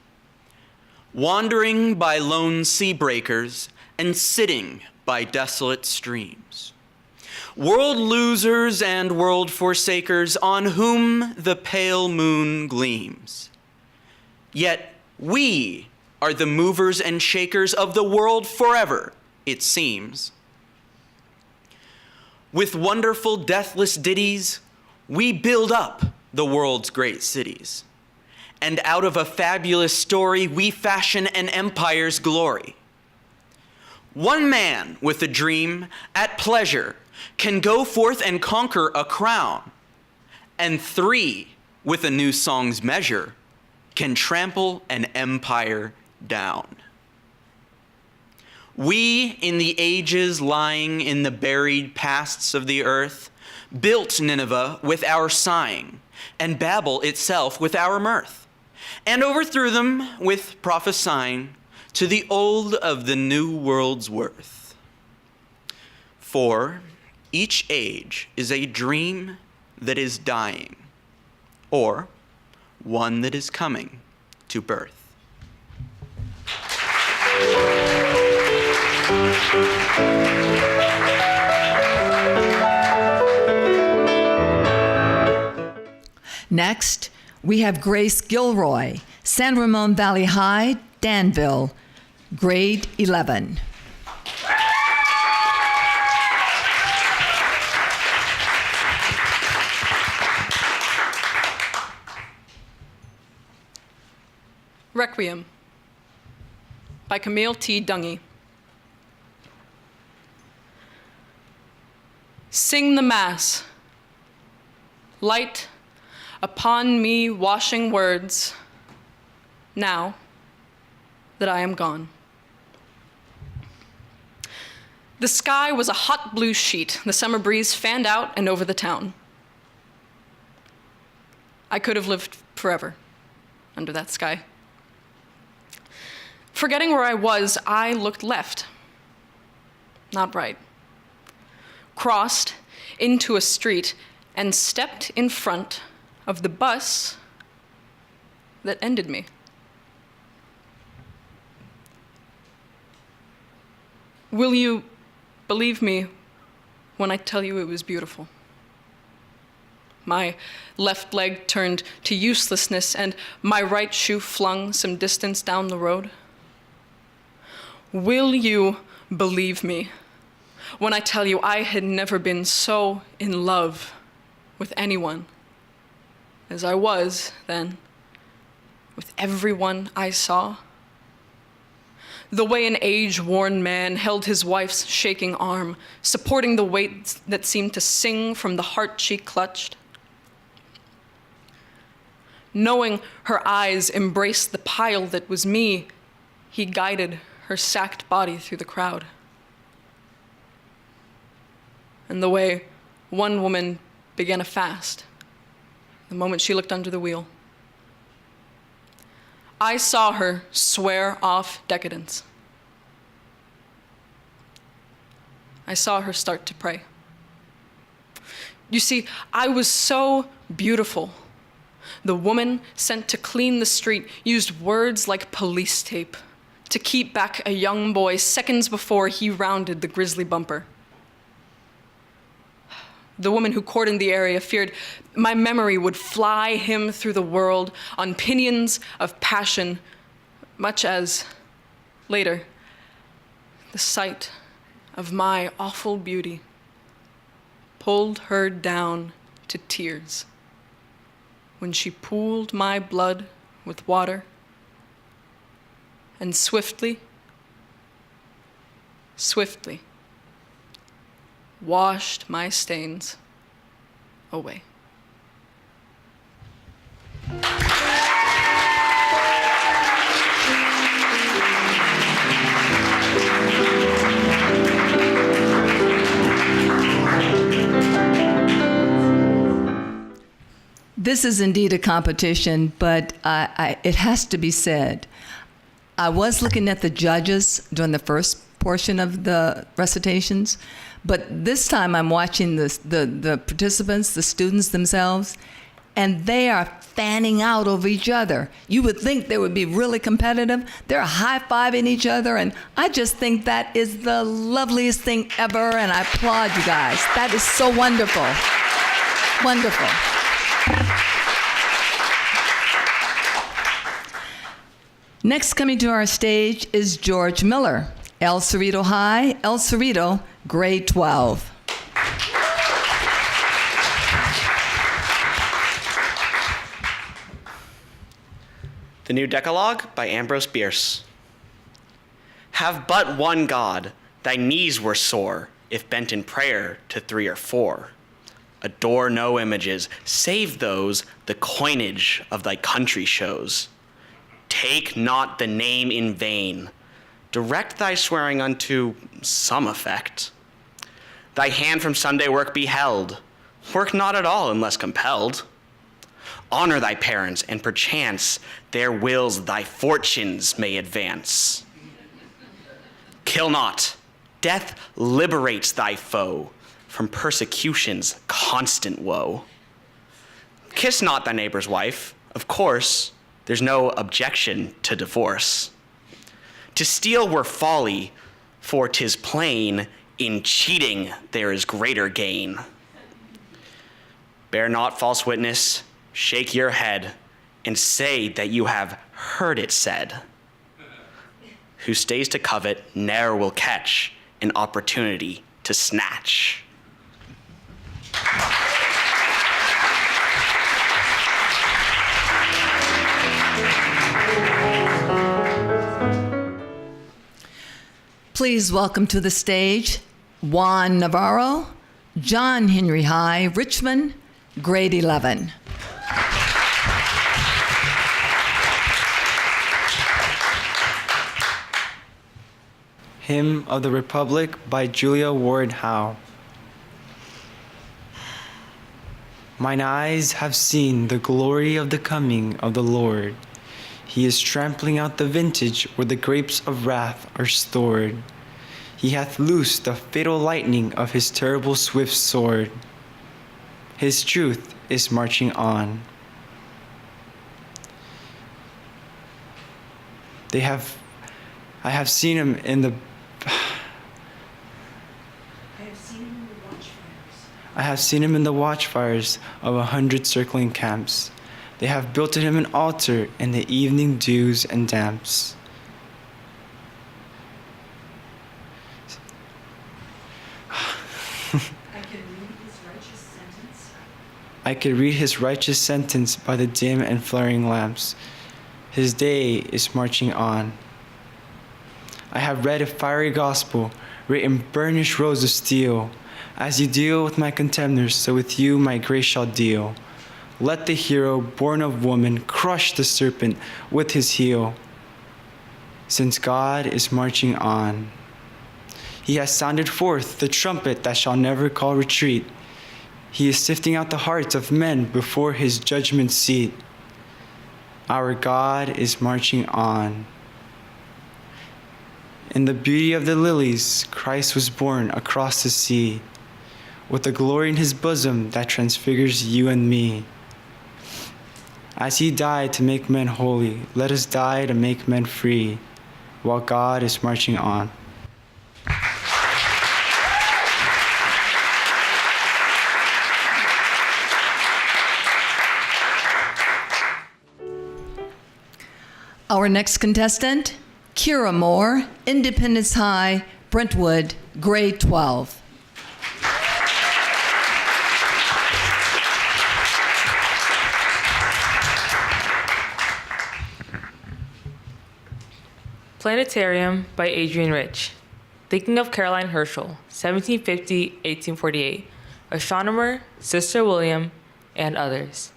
wandering by lone sea breakers and sitting by desolate streams. World losers and world forsakers on whom the pale moon gleams. Yet we are the movers and shakers of the world forever, it seems. With wonderful deathless ditties, we build up the world's great cities. And out of a fabulous story, we fashion an empire's glory. One man with a dream at pleasure can go forth and conquer a crown, and three with a new song's measure can trample an empire down. We, in the ages lying in the buried pasts of the earth, built Nineveh with our sighing, and Babel itself with our mirth, and overthrew them with prophesying to the old of the new world's worth. For each age is a dream that is dying, or one that is coming to birth. Next, we have Grace Gilroy, San Ramon Valley High, Danville, grade 11. Requiem by Camille T. Dungy. Sing the Mass. Light upon me washing words, now that I am gone. The sky was a hot blue sheet. The summer breeze fanned out and over the town. I could have lived forever under that sky. Forgetting where I was, I looked left, not right, crossed into a street and stepped in front of the bus that ended me. Will you believe me when I tell you it was beautiful? My left leg turned to uselessness and my right shoe flung some distance down the road. Will you believe me when I tell you I had never been so in love with anyone as I was then with everyone I saw? The way an age-worn man held his wife's shaking arm, supporting the weight that seemed to sing from the heart she clutched. Knowing her eyes embraced the pile that was me, he guided her sacked body through the crowd. And the way one woman began a fast the moment she looked under the wheel. I saw her swear off decadence. I saw her start to pray. You see, I was so beautiful. The woman sent to clean the street used words like police tape to keep back a young boy seconds before he rounded the grisly bumper. The woman who cordoned the area feared my memory would fly him through the world on pinions of passion, much as, later, the sight of my awful beauty pulled her down to tears when she pooled my blood with water and swiftly, swiftly washed my stains away. This is indeed a competition, but it has to be said. I was looking at the judges during the first portion of the recitations, but this time I'm watching the participants, the students themselves, and they are fanning out over each other. You would think they would be really competitive. They're high-fiving each other, and I just think that is the loveliest thing ever, and I applaud you guys. That is so wonderful. Wonderful. Next coming to our stage is George Miller, El Cerrito High, El Cerrito, grade 12. The New Decalogue by Ambrose Bierce. Have but one God, thy knees were sore, if bent in prayer to 3 or 4. Adore no images, save those the coinage of thy country shows. Take not the name in vain. Direct thy swearing unto some effect. Thy hand from Sunday work be held. Work not at all unless compelled. Honor thy parents, and perchance their wills thy fortunes may advance. Kill not. Death liberates thy foe from persecution's constant woe. Kiss not thy neighbor's wife. Of course, there's no objection to divorce. To steal were folly, for 'tis plain, in cheating there is greater gain. Bear not false witness, shake your head, and say that you have heard it said. Who stays to covet ne'er will catch an opportunity to snatch. Please welcome to the stage Juan Navarro, John Henry High, Richmond, grade 11. Hymn of the Republic by Julia Ward Howe. Mine eyes have seen the glory of the coming of the Lord. He is trampling out the vintage where the grapes of wrath are stored. He hath loosed the fatal lightning of his terrible swift sword. His truth is marching on. I have seen him in the watchfires of 100 circling camps. They have built to him an altar in the evening dews and damps. I could read his righteous sentence by the dim and flaring lamps. His day is marching on. I have read a fiery gospel, written burnished rows of steel. As you deal with my contemners, so with you my grace shall deal. Let the hero, born of woman, crush the serpent with his heel, since God is marching on. He has sounded forth the trumpet that shall never call retreat. He is sifting out the hearts of men before his judgment seat. Our God is marching on. In the beauty of the lilies, Christ was born across the sea, with a glory in his bosom that transfigures you and me. As he died to make men holy, let us die to make men free, while God is marching on. Our next contestant, Kira Moore, Independence High, Brentwood, grade 12. Planetarium by Adrienne Rich. Thinking of Caroline Herschel, 1750-1848. Astronomer, Sister William, and others.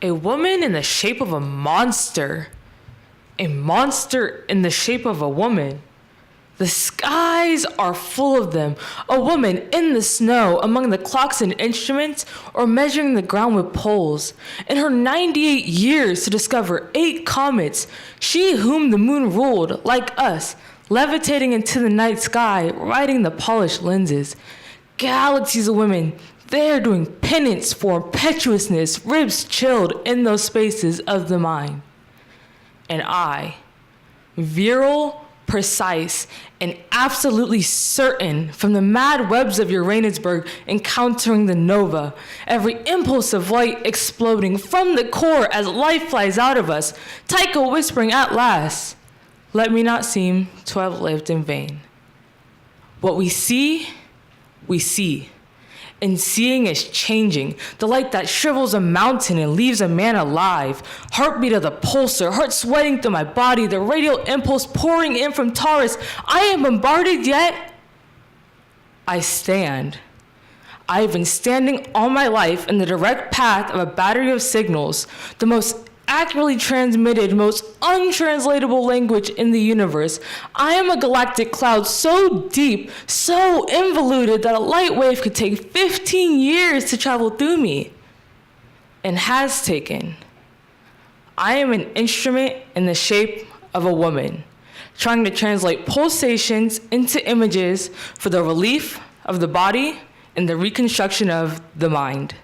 A woman in the shape of a monster. A monster in the shape of a woman. The skies are full of them. A woman in the snow among the clocks and instruments, or measuring the ground with poles. In her 98 years to discover 8 comets, she whom the moon ruled, like us, levitating into the night sky, riding the polished lenses. Galaxies of women, They're doing penance for impetuousness, ribs chilled in those spaces of the mind. And I, virile, precise, and absolutely certain from the mad webs of Uranusburg encountering the nova, every impulse of light exploding from the core as life flies out of us, Tycho whispering at last, let me not seem to have lived in vain. What we see, we see. And seeing is changing. The light that shrivels a mountain and leaves a man alive. Heartbeat of the pulsar, heart sweating through my body, the radial impulse pouring in from Taurus. I am bombarded yet I stand. I have been standing all my life in the direct path of a battery of signals, the most accurately transmitted, most untranslatable language in the universe. I am a galactic cloud so deep, so involuted that a light wave could take 15 years to travel through me, and has taken. I am an instrument in the shape of a woman, trying to translate pulsations into images for the relief of the body and the reconstruction of the mind.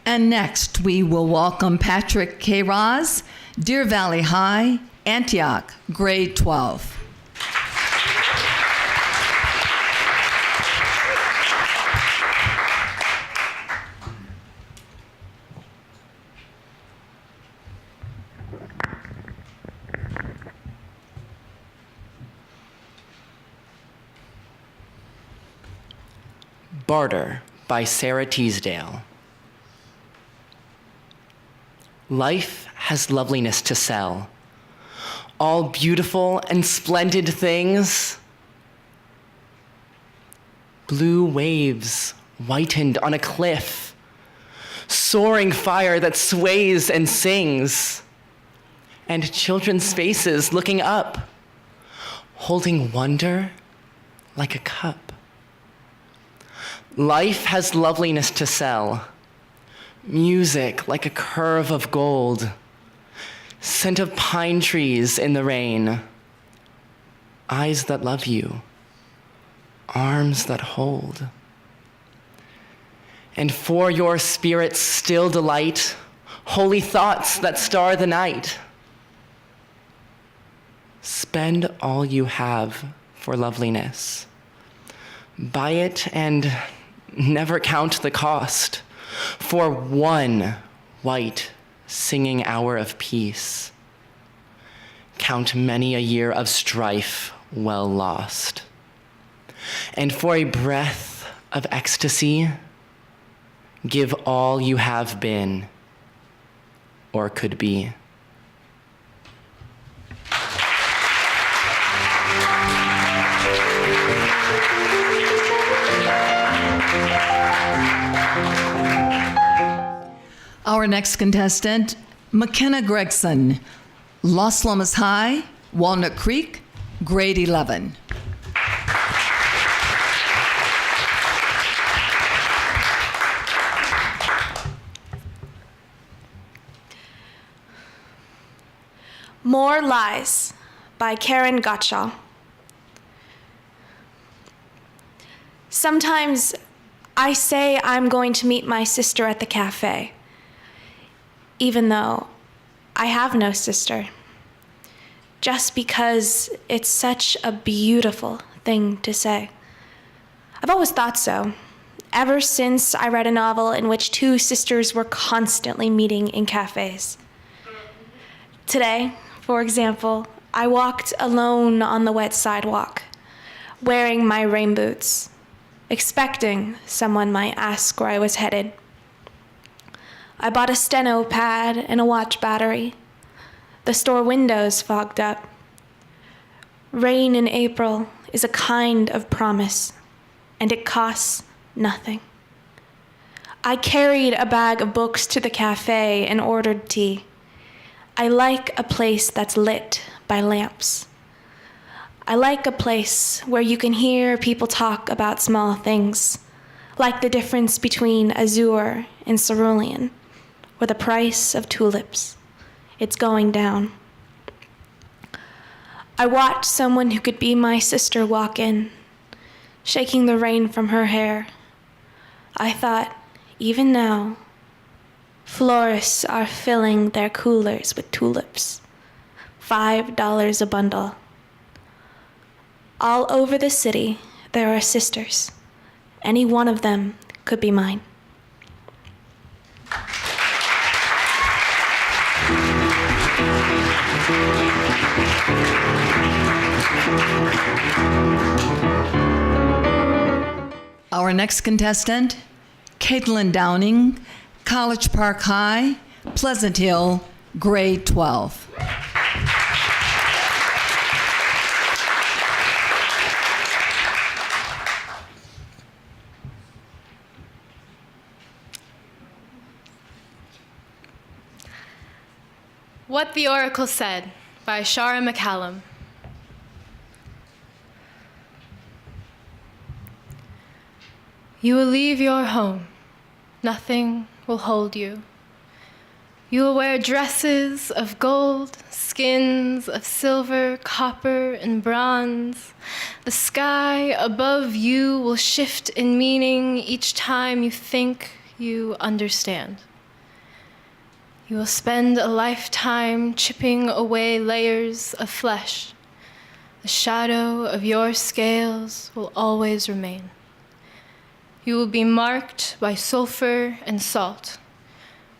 And next, we will welcome Patrick K. Roz, Deer Valley High, Antioch, grade 12. Barter by Sarah Teasdale. Life has loveliness to sell. All beautiful and splendid things. Blue waves whitened on a cliff. Soaring fire that sways and sings. And children's faces looking up, holding wonder like a cup. Life has loveliness to sell. Music like a curve of gold. Scent of pine trees in the rain. Eyes that love you. Arms that hold. And for your spirit's still delight, holy thoughts that star the night. Spend all you have for loveliness. Buy it and never count the cost for one white singing hour of peace. Count many a year of strife well lost. And for a breath of ecstasy, give all you have been or could be. Our next contestant, McKenna Gregson, Los Lomas High, Walnut Creek, grade 11. More Lies by Karen Gottschall. Sometimes I say I'm going to meet my sister at the cafe, even though I have no sister, just because it's such a beautiful thing to say. I've always thought so, ever since I read a novel in which two sisters were constantly meeting in cafes. Today, for example, I walked alone on the wet sidewalk, wearing my rain boots, expecting someone might ask where I was headed. I bought a steno pad and a watch battery. The store windows fogged up. Rain in April is a kind of promise, and it costs nothing. I carried a bag of books to the cafe and ordered tea. I like a place that's lit by lamps. I like a place where you can hear people talk about small things, like the difference between azure and cerulean, or the price of tulips. It's going down. I watched someone who could be my sister walk in, shaking the rain from her hair. I thought, even now, florists are filling their coolers with tulips. $5 a bundle. All over the city, there are sisters. Any one of them could be mine. Our next contestant, Caitlin Downing, College Park High, Pleasant Hill, grade 12. What the Oracle Said by Shara McCallum. You will leave your home. Nothing will hold you. You will wear dresses of gold, skins of silver, copper, and bronze. The sky above you will shift in meaning each time you think you understand. You will spend a lifetime chipping away layers of flesh. The shadow of your scales will always remain. You will be marked by sulfur and salt.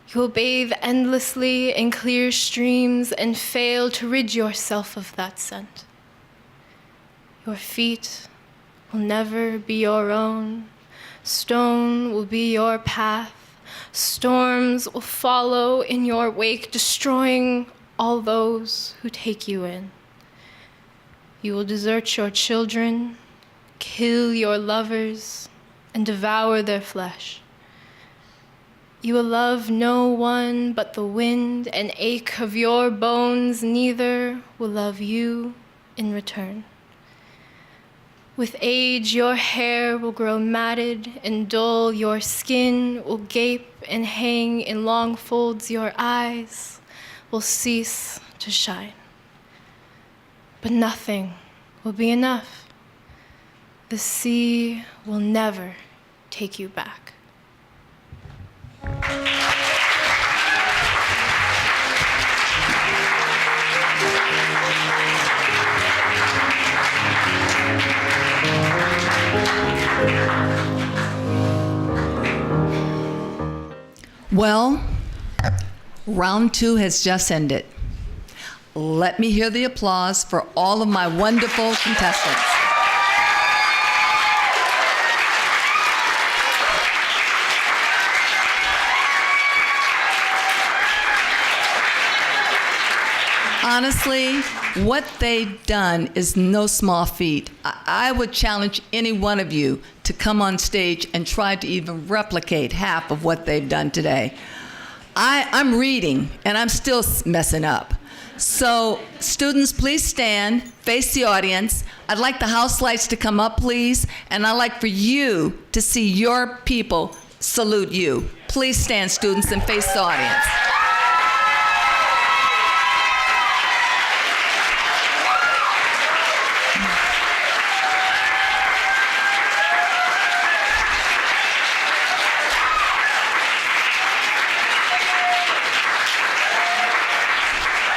You will bathe endlessly in clear streams and fail to rid yourself of that scent. Your feet will never be your own. Stone will be your path. Storms will follow in your wake, destroying all those who take you in. You will desert your children, kill your lovers, and devour their flesh. You will love no one but the wind and ache of your bones. Neither will love you in return. With age, your hair will grow matted and dull. Your skin will gape and hang in long folds. Your eyes will cease to shine. But nothing will be enough. The sea will never take you back. Well, round 2 has just ended. Let me hear the applause for all of my wonderful contestants. Honestly, what they've done is no small feat. I would challenge any one of you to come on stage and try to even replicate half of what they've done today. I'm reading, and I'm still messing up. So, students, please stand, face the audience. I'd like the house lights to come up, please, and I'd like for you to see your people salute you. Please stand, students, and face the audience.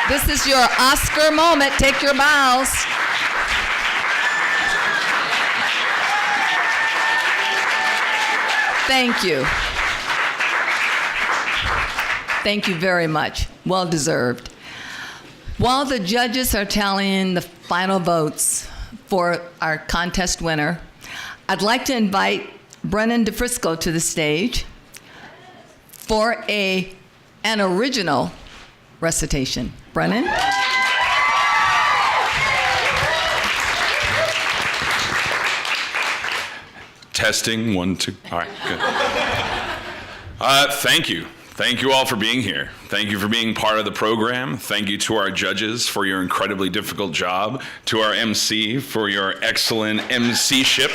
This is your Oscar moment. Take your bows. Thank you. Thank you very much. Well deserved. While the judges are tallying the final votes for our contest winner, I'd like to invite Brennan DeFrisco to the stage for an original recitation. Brennan? Testing, 1, 2. All right, good. Thank you. Thank you all for being here. Thank you for being part of the program. Thank you to our judges for your incredibly difficult job. To our MC for your excellent MC-ship.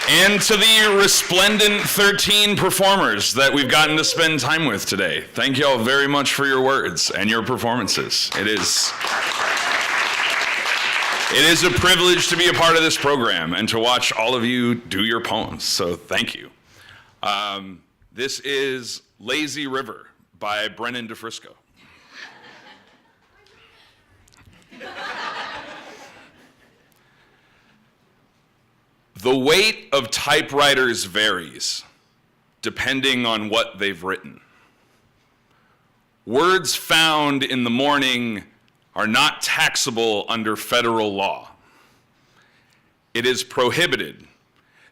And to the resplendent 13 performers that we've gotten to spend time with today. Thank you all very much for your words and your performances. It is a privilege to be a part of this program and to watch all of you do your poems, so thank you. This is Lazy River by Brennan DeFrisco. The weight of typewriters varies depending on what they've written. Words found in the morning are not taxable under federal law. It is prohibited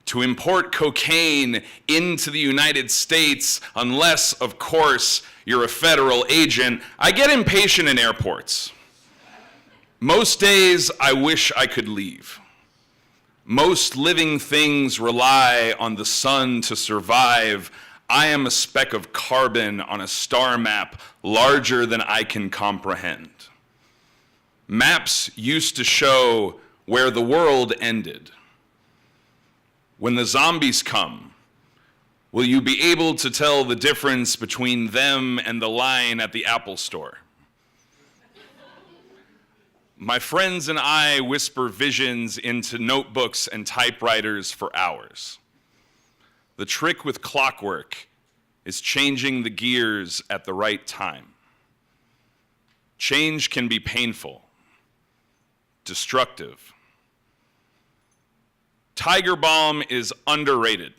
to import cocaine into the United States unless, of course, you're a federal agent. I get impatient in airports. Most days, I wish I could leave. Most living things rely on the sun to survive. I am a speck of carbon on a star map larger than I can comprehend. Maps used to show where the world ended. When the zombies come, will you be able to tell the difference between them and the line at the Apple Store? My friends and I whisper visions into notebooks and typewriters for hours. The trick with clockwork is changing the gears at the right time. Change can be painful, destructive. Tiger Balm is underrated.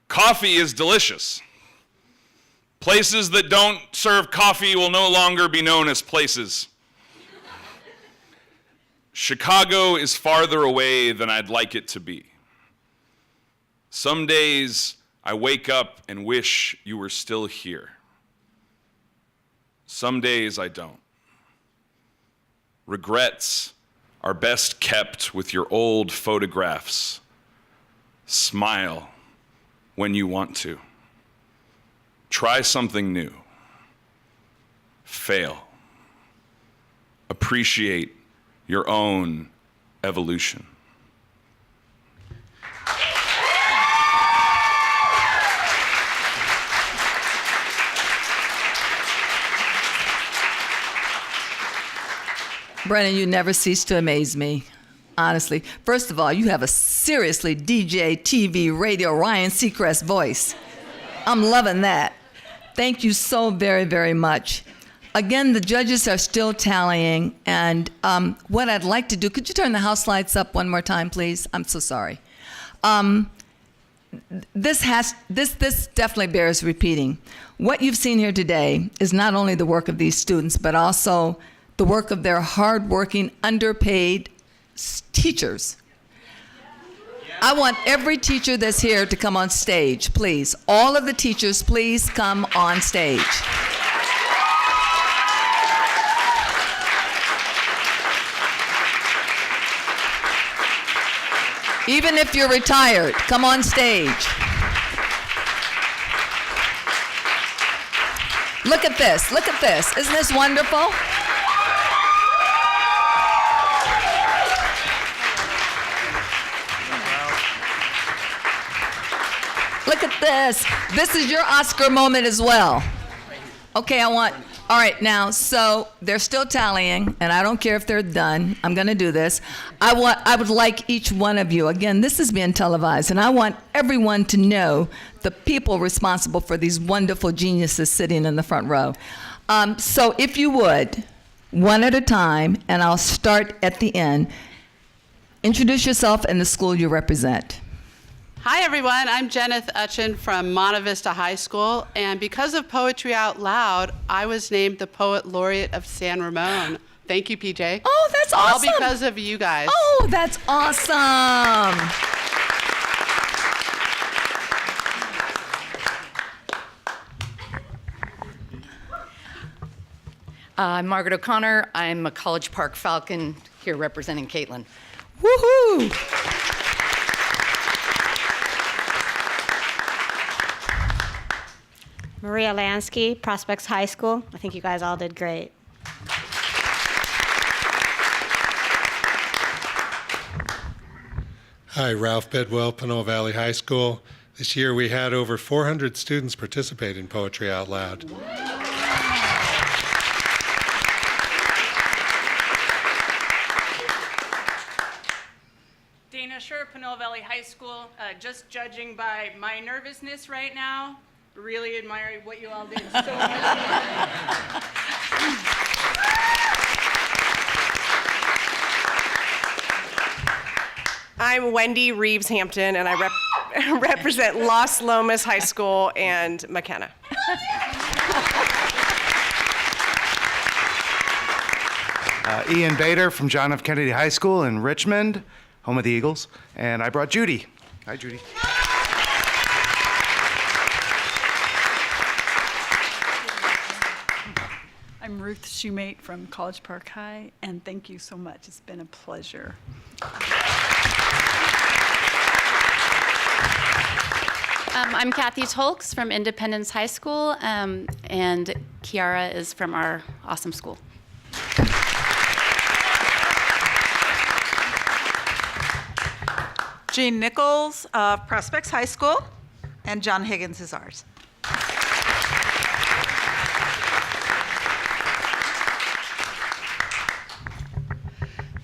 Coffee is delicious. Places that don't serve coffee will no longer be known as places. Chicago is farther away than I'd like it to be. Some days I wake up and wish you were still here. Some days I don't. Regrets are best kept with your old photographs. Smile when you want to. Try something new. Fail. Appreciate your own evolution. Brennan, you never cease to amaze me, honestly. First of all, you have a seriously DJ, TV, radio, Ryan Seacrest voice. I'm loving that. Thank you so very, very much. Again, the judges are still tallying, and what I'd like to do, could you turn the house lights up one more time, please? I'm so sorry. This definitely bears repeating. What you've seen here today is not only the work of these students, but also the work of their hardworking, underpaid teachers. I want every teacher that's here to come on stage, please. All of the teachers, please come on stage. Even if you're retired, come on stage. Look at this, look at this. Isn't this wonderful? Look at this. This is your Oscar moment as well. Okay, all right, now, so they're still tallying, and I don't care if they're done. I'm going to do this. I would like each one of you, again, this is being televised, and I want everyone to know the people responsible for these wonderful geniuses sitting in the front row. So if you would, one at a time, and I'll start at the end, introduce yourself and the school you represent. Hi everyone, I'm Jenith Utchin from Monte Vista High School, and because of Poetry Out Loud, I was named the Poet Laureate of San Ramon. Thank you, PJ. Oh, that's awesome. All because of you guys. Oh, that's awesome. I'm Margaret O'Connor. I'm a College Park Falcon here representing Caitlin. Woohoo! Maria Lansky, Prospects High School. I think you guys all did great. Hi, Ralph Bedwell, Pinole Valley High School. This year we had over 400 students participate in Poetry Out Loud. Dana Scher, Pinole Valley High School. Just judging by my nervousness right now, really admire what you all did so much. I'm Wendy Reeves Hampton, and I represent Los Lomas High School and McKenna. Ian Bader from John F. Kennedy High School in Richmond, home of the Eagles, and I brought Judy. Hi, Judy. I'm Ruth Shoemate from College Park High, and thank you so much. It's been a pleasure. I'm Kathy Tolks from Independence High School, and Kiara is from our awesome school. Jean Nichols of Prospects High School, and John Higgins is ours.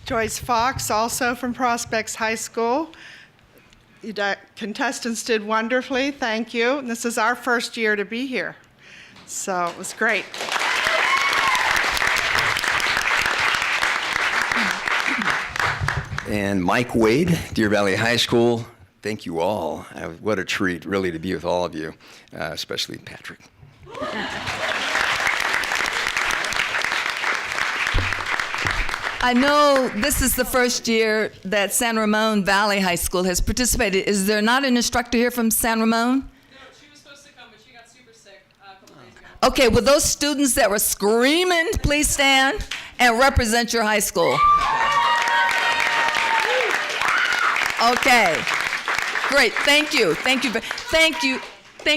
Joyce Fox, also from Prospects High School. You contestants did wonderfully, thank you. And this is our first year to be here, so it was great. And Mike Wade, Deer Valley High School, thank you all. What a treat, really, to be with all of you, especially Patrick. I know this is the first year that San Ramon Valley High School has participated. Is there not an instructor here from San Ramon? No, she was supposed to come, but she got super sick a couple days ago. Okay, will those students that were screaming please stand and represent your high school? Okay, great, thank you. Thank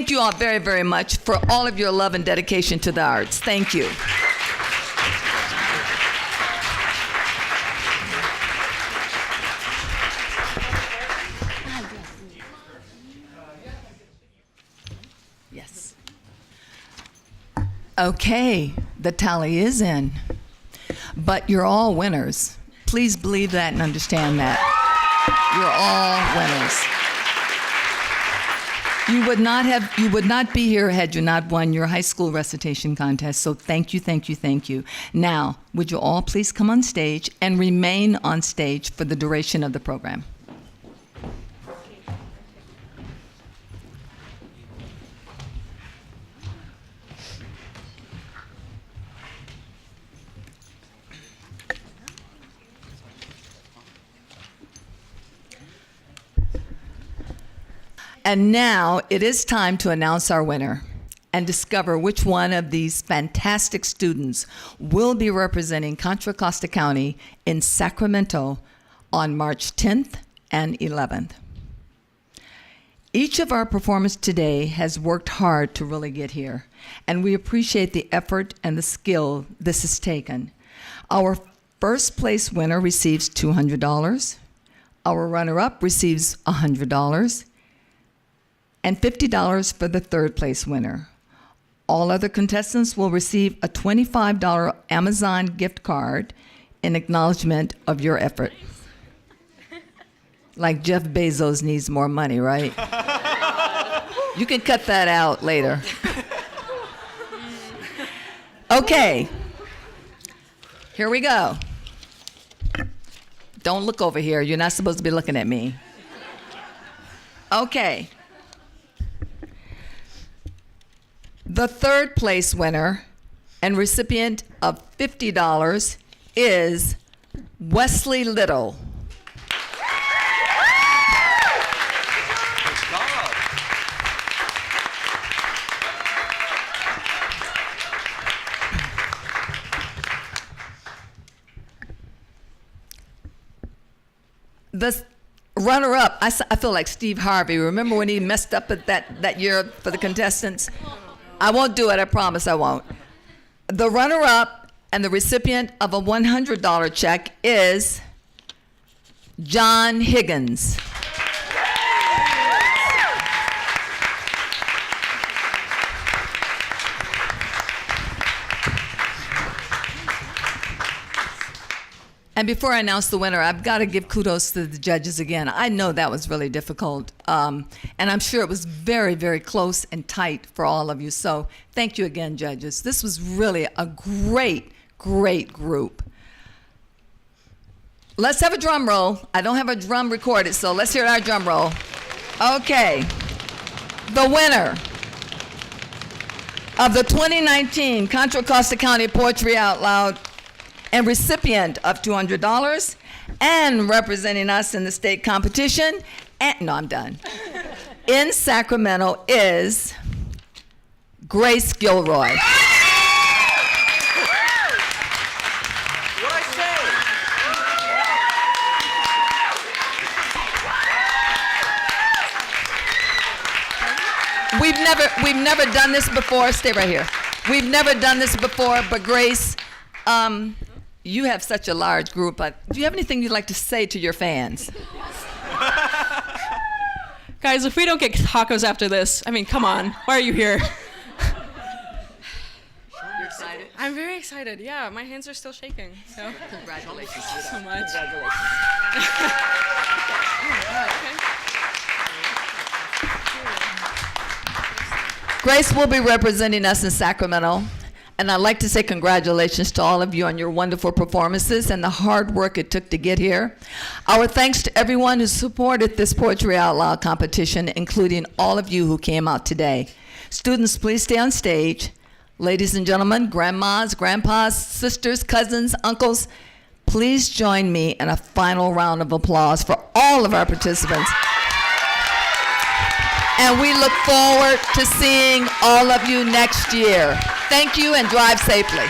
you all very, very much for all of your love and dedication to the arts. Thank you. Yes. Okay, the tally is in, but you're all winners. Please believe that and understand that. You're all winners. You would not be here had you not won your high school recitation contest. So thank you, thank you, thank you. Now, would you all please come on stage and remain on stage for the duration of the program? And now it is time to announce our winner and discover which one of these fantastic students will be representing Contra Costa County in Sacramento on March 10th and 11th. Each of our performers today has worked hard to really get here, and we appreciate the effort and the skill this has taken. Our first place winner receives $200. Our runner-up receives $100. And $50 for the third place winner. All other contestants will receive a $25 Amazon gift card in acknowledgement of your effort. Like Jeff Bezos needs more money, right? You can cut that out later. Okay, here we go. Don't look over here. You're not supposed to be looking at me. Okay. The third place winner and recipient of $50 is Wesley Little. The runner-up, I feel like Steve Harvey. Remember when he messed up at that year for the contestants? I won't do it, I promise I won't. The runner-up and the recipient of a $100 check is John Higgins. And before I announce the winner, I've got to give kudos to the judges again. I know that was really difficult, and I'm sure it was very, very close and tight for all of you. So thank you again, judges. This was really a great, great group. Let's have a drum roll. I don't have a drum recorded, so let's hear our drum roll. Okay. The winner of the 2019 Contra Costa County Poetry Out Loud and recipient of $200 and representing us in the state competition, and no, I'm done, in Sacramento is Grace Gilroy. We've never done this before. Stay right here. We've never done this before, but Grace, you have such a large group. Do you have anything you'd like to say to your fans? Guys, if we don't get tacos after this, I mean, come on. Why are you here? You're excited? I'm very excited. Yeah, my hands are still shaking. So. Congratulations. Thank you so much. Grace will be representing us in Sacramento, and I'd like to say congratulations to all of you on your wonderful performances and the hard work it took to get here. Our thanks to everyone who supported this Poetry Out Loud competition, including all of you who came out today. Students, please stay on stage. Ladies and gentlemen, grandmas, grandpas, sisters, cousins, uncles, please join me in a final round of applause for all of our participants. And we look forward to seeing all of you next year. Thank you and drive safely.